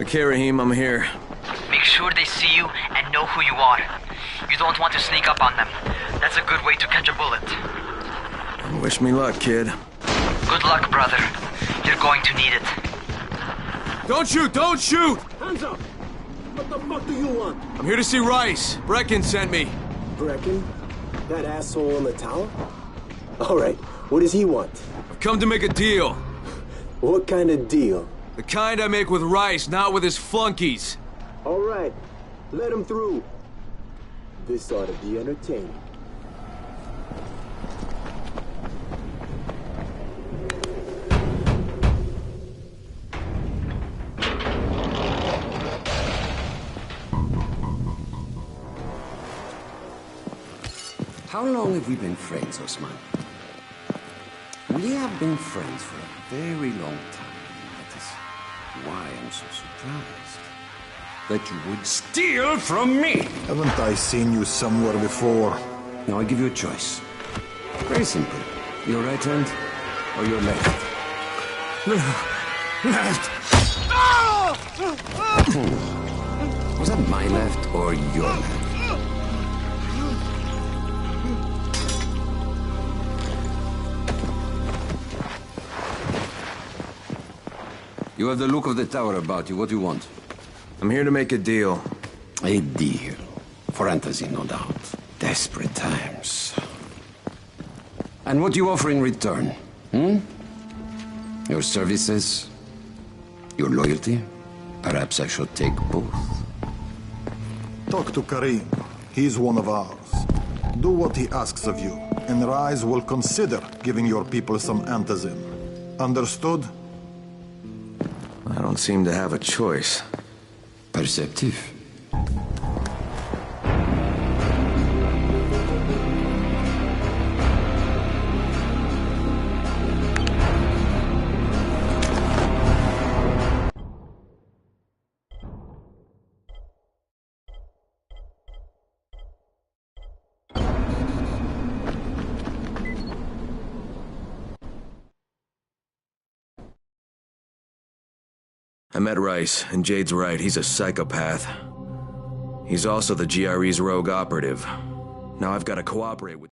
Okay, Rahim, I'm here. Make sure they see you and know who you are. You don't want to sneak up on them. That's a good way to catch a bullet. Wish me luck, kid. Good luck, brother. You're going to need it. Don't shoot! Don't shoot! Hands up! What the fuck do you want? I'm here to see Rice. Brecken sent me. Brecken? That asshole in the tower? Alright, what does he want? I've come to make a deal. What kind of deal? The kind I make with Rice, not with his flunkies. Alright, let him through. This ought to be entertaining. How long have we been friends, Osman? We have been friends for a very long time. That is why I'm so surprised that you would steal from me. Haven't I seen you somewhere before? Now I give you a choice. Very simple. Your right hand or your left? Left. Was that my left or your left? You have the look of the tower about you. What do you want? I'm here to make a deal. A deal. For Antizin, no doubt. Desperate times. And what do you offer in return? Your services? Your loyalty? Perhaps I should take both. Talk to Karim. He's one of ours. Do what he asks of you, and Rise will consider giving your people some Antizin. Understood? I don't seem to have a choice. Perceptive. I met Rice, and Jade's right, he's a psychopath. He's also the GRE's rogue operative. Now I've got to cooperate with...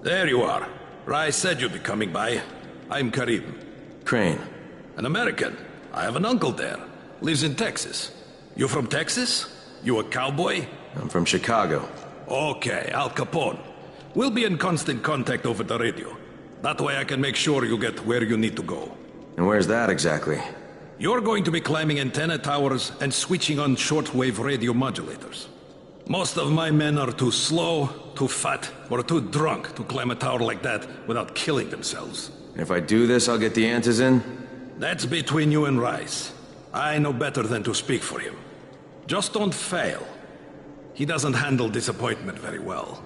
There you are. Rice said you'd be coming by. I'm Karim. Crane. An American. I have an uncle there. Lives in Texas. You from Texas? You a cowboy? I'm from Chicago. Okay, Al Capone. We'll be in constant contact over the radio. That way I can make sure you get where you need to go. And where's that exactly? You're going to be climbing antenna towers and switching on shortwave radio modulators. Most of my men are too slow, too fat, or too drunk to climb a tower like that without killing themselves. And if I do this, I'll get the Antizin? That's between you and Rice. I know better than to speak for him. Just don't fail. He doesn't handle disappointment very well.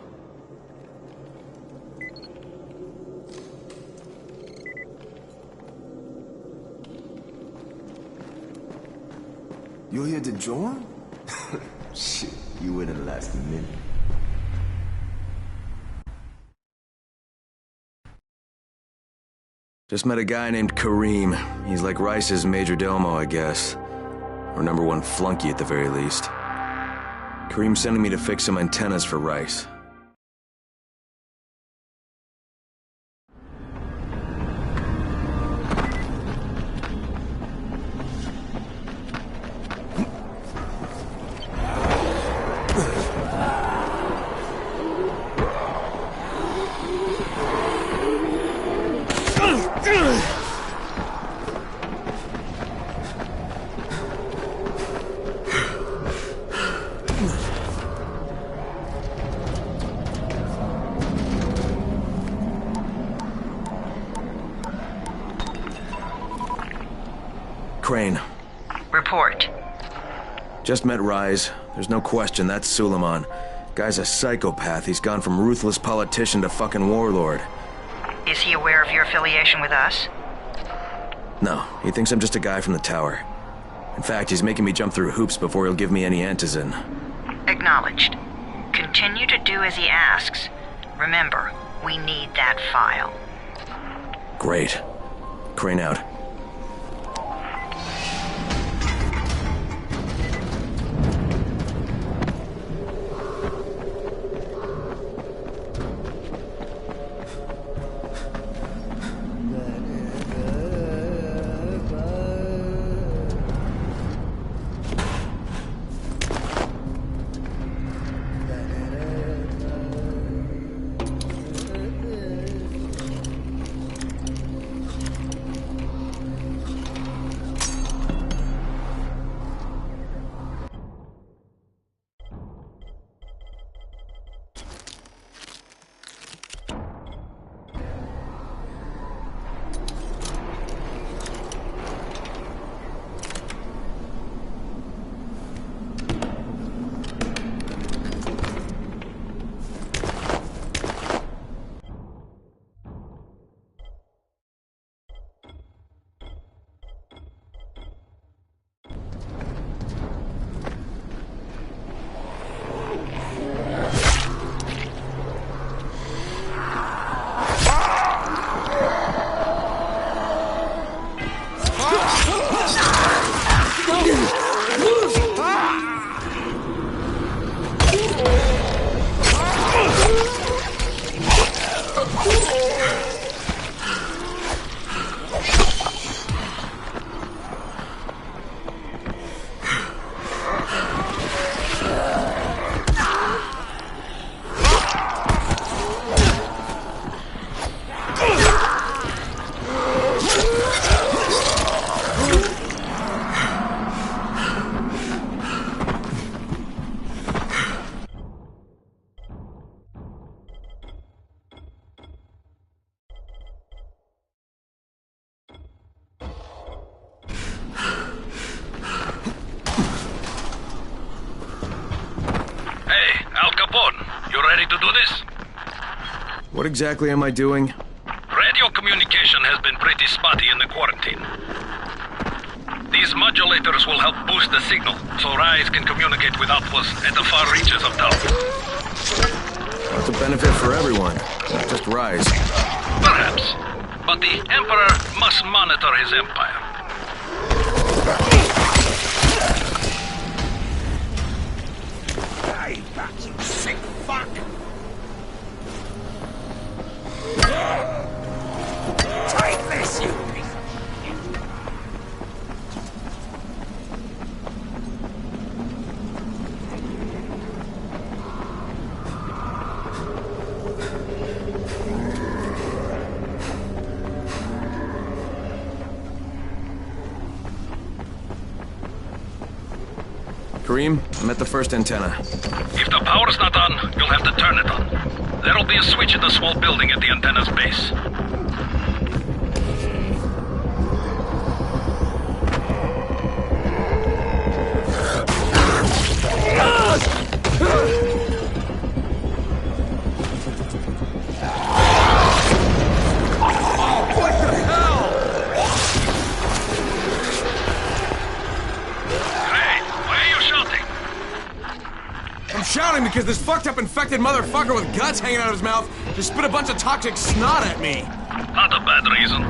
You're here to join? Shit, you wouldn't last a minute. Just met a guy named Kareem. He's like Rice's major domo, I guess. Or number one flunky at the very least. Kareem's sending me to fix some antennas for Rice. Crane. Report. Just met Rise. There's no question, that's Suleiman. Guy's a psychopath. He's gone from ruthless politician to fucking warlord. Is he aware of your affiliation with us? No, he thinks I'm just a guy from the tower. In fact, he's making me jump through hoops before he'll give me any antizin. Acknowledged. Continue to do as he asks. Remember, we need that file. Great. Crane out. What exactly am I doing? Radio communication has been pretty spotty in the quarantine. These modulators will help boost the signal, so Rise can communicate with outposts at the far reaches of town. That's a benefit for everyone, not just Rise. Perhaps, but the Emperor must monitor his empire. Hey, you sick fuck! Take this, you... Kareem, I'm at the first antenna. If the power's not on, you'll have to turn it on. There'll be a switch in the small building at the antenna's base. Shouting because this fucked up infected motherfucker with guts hanging out of his mouth just spit a bunch of toxic snot at me. Not a bad reason.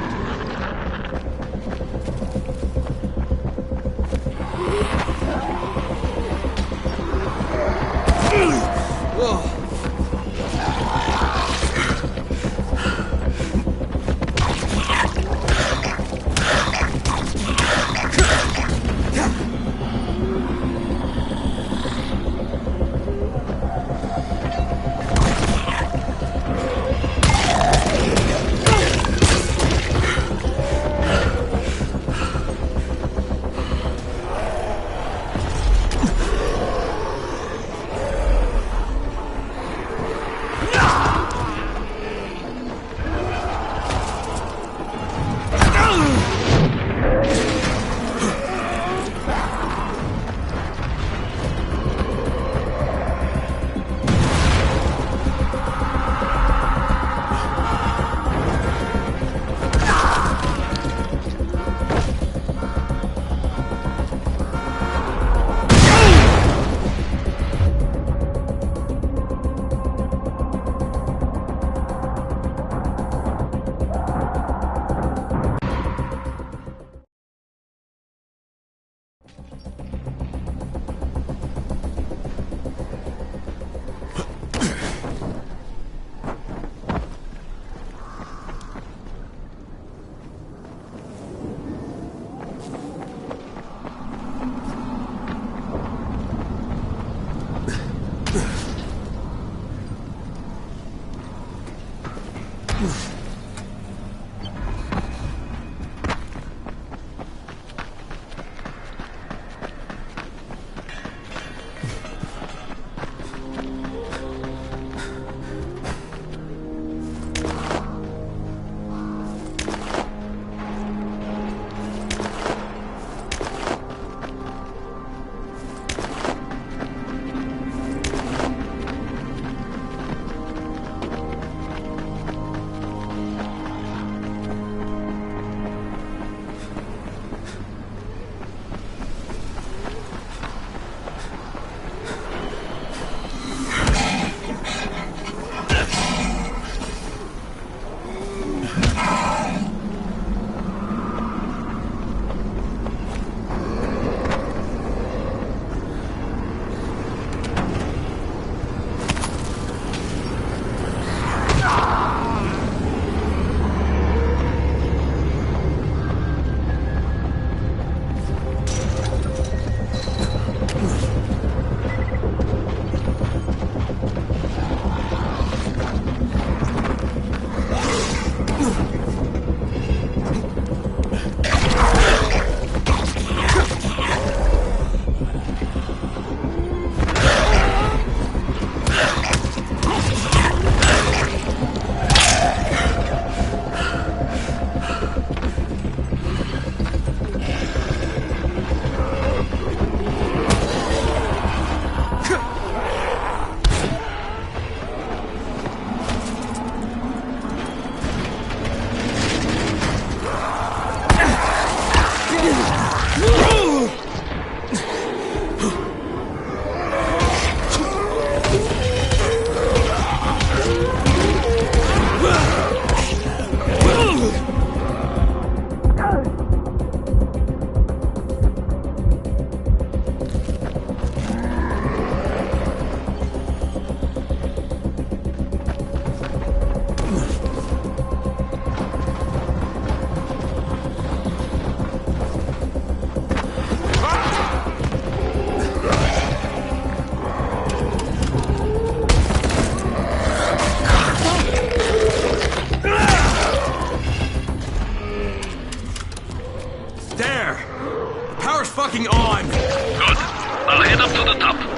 fucking on! Good. I'll head up to the top.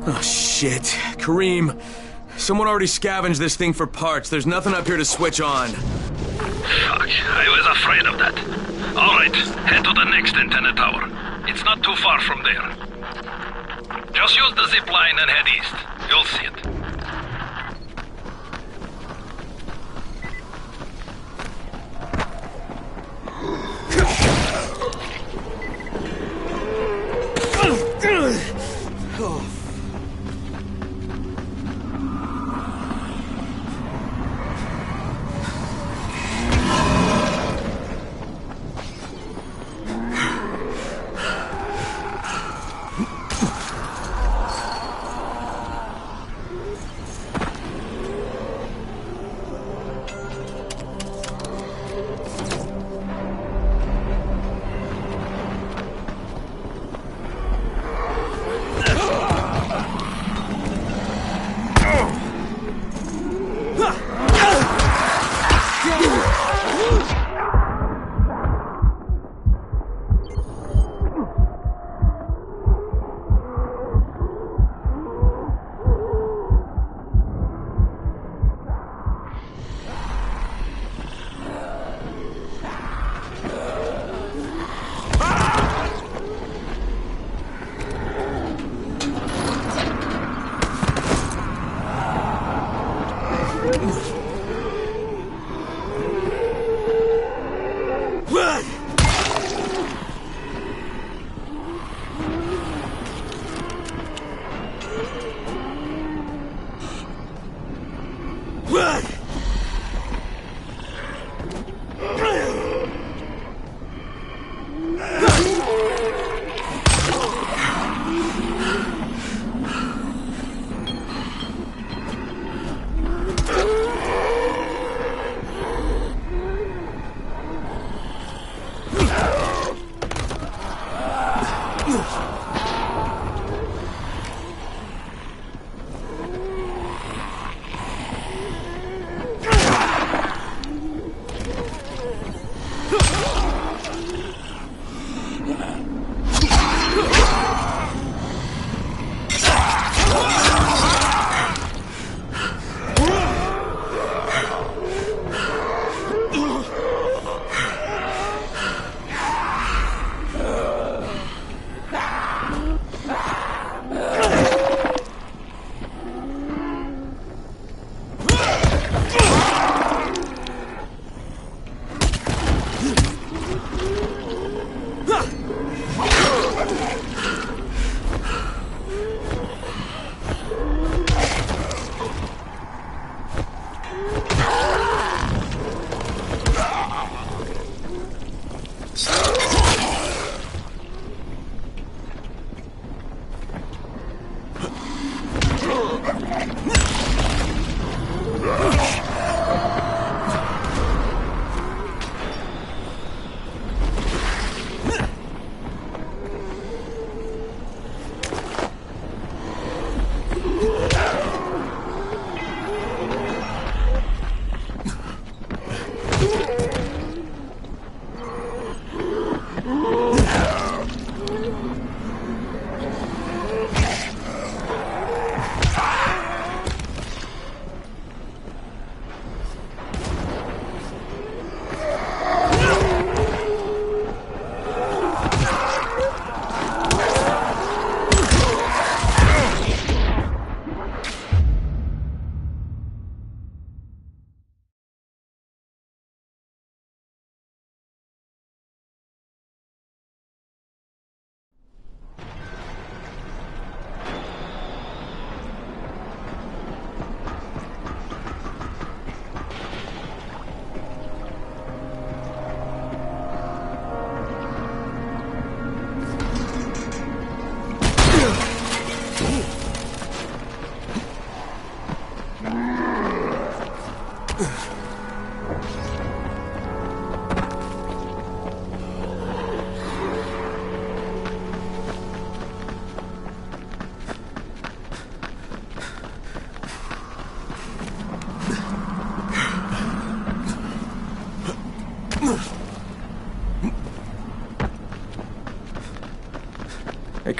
Oh, shit. Kareem, someone already scavenged this thing for parts. There's nothing up here to switch on. Fuck, I was afraid of that. Alright, head to the next antenna tower. It's not too far from there. Just use the zip line and head east. You'll see it.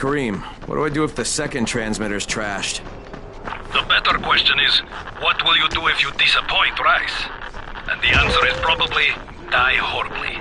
Kareem, what do I do if the second transmitter's trashed? The better question is, what will you do if you disappoint Rice? And the answer is probably, die horribly.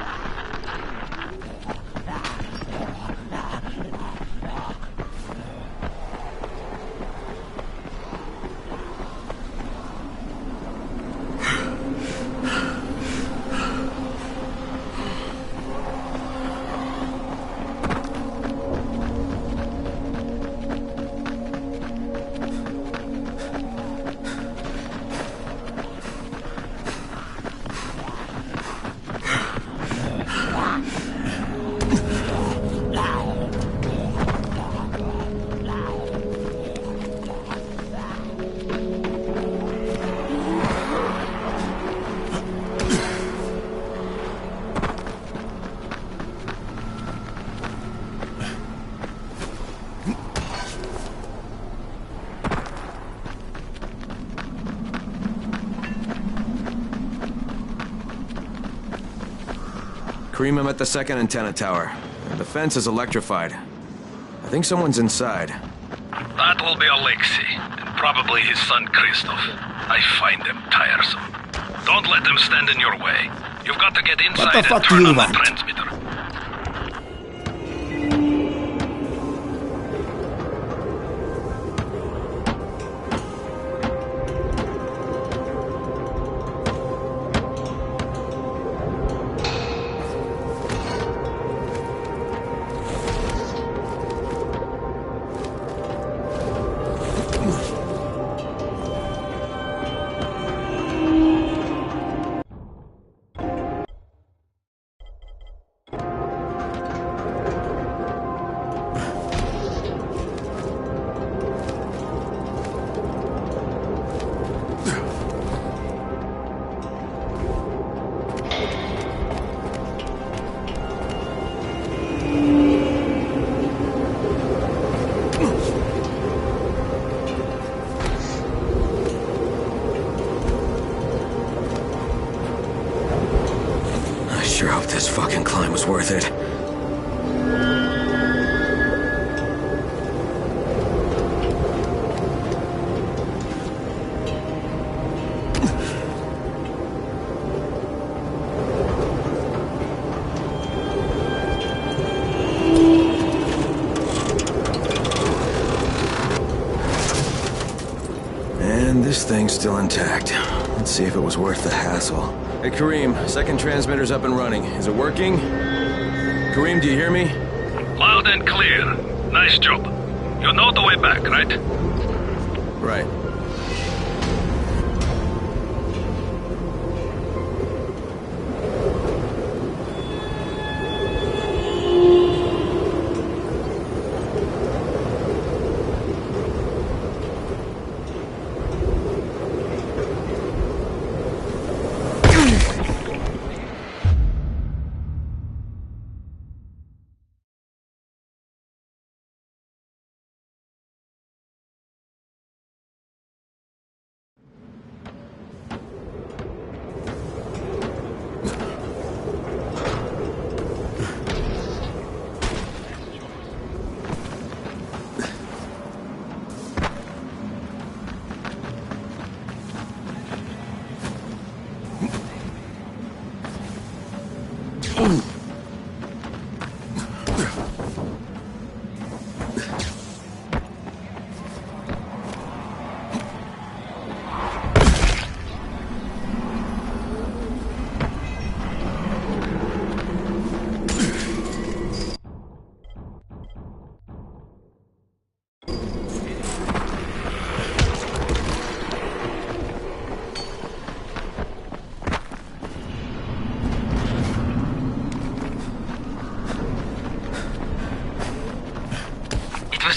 Kareem, I'm at the second antenna tower. The fence is electrified. I think someone's inside. That will be Alexei, and probably his son Christoph. I find them tiresome. Don't let them stand in your way. You've got to get inside and turn on the transmitter. I sure hope this fucking climb was worth it. And this thing's still intact. Let's see if it was worth the hassle. Hey, Kareem, second transmitter's up and running. Is it working? Kareem, do you hear me? Loud and clear. Nice job. You know the way back, right? Right.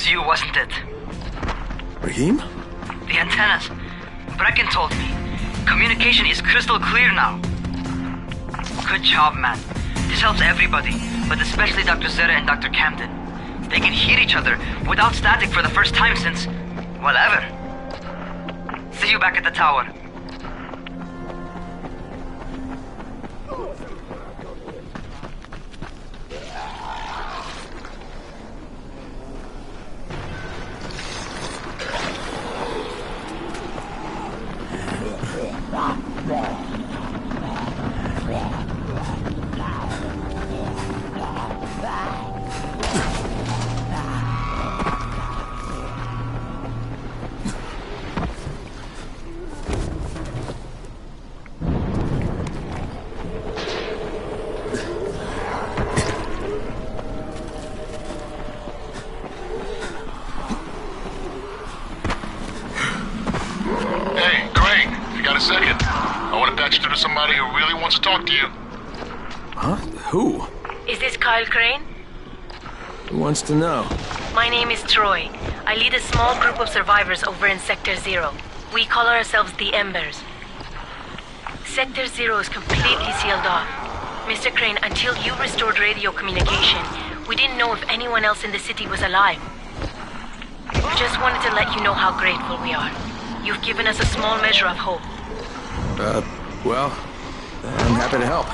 You, wasn't it? Raheem? The antennas. Brecken told me. Communication is crystal clear now. Good job, man. This helps everybody, but especially Dr. Zera and Dr. Camden. They can hear each other without static for the first time since, well, ever. See you back at the tower. patch through to somebody who really wants to talk to you. Huh? Who? Is this Kyle Crane? Who wants to know? My name is Troy. I lead a small group of survivors over in Sector 0. We call ourselves the Embers. Sector 0 is completely sealed off. Mr. Crane, until you restored radio communication, we didn't know if anyone else in the city was alive. We just wanted to let you know how grateful we are. You've given us a small measure of hope. Well, I'm happy to help.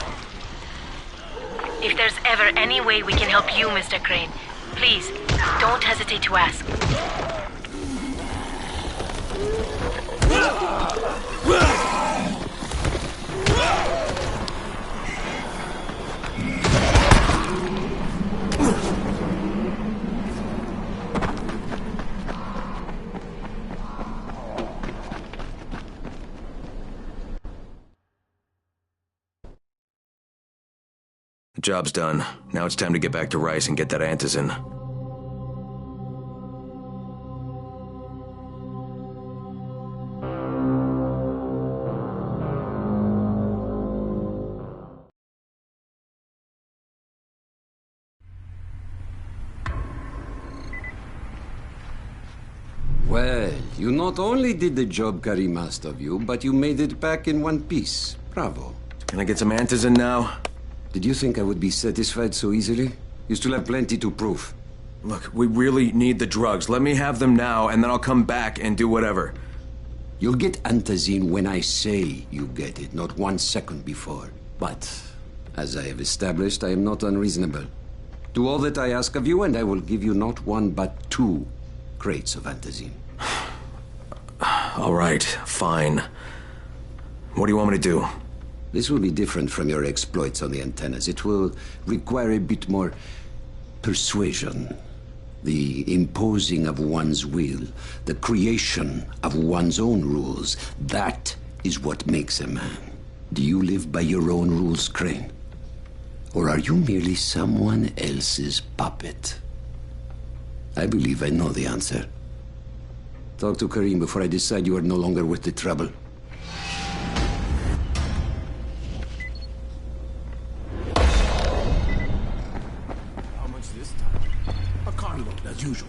If there's ever any way we can help you, Mr. Crane, please, don't hesitate to ask. The job's done. Now it's time to get back to Rice and get that antizin. Well, you not only did the job Karim asked of you, but you made it back in one piece. Bravo. Can I get some antizin now? Did you think I would be satisfied so easily? You still have plenty to prove. Look, we really need the drugs. Let me have them now, and then I'll come back and do whatever. You'll get antizin when I say you get it, not 1 second before. But, as I have established, I am not unreasonable. Do all that I ask of you, and I will give you not 1 but 2 crates of antizin. All right, fine. What do you want me to do? This will be different from your exploits on the antennas. It will require a bit more persuasion. The imposing of one's will, the creation of one's own rules. That is what makes a man. Do you live by your own rules, Crane? Or are you merely someone else's puppet? I believe I know the answer. Talk to Karim before I decide you are no longer worth the trouble. How much this time? A carload, as usual.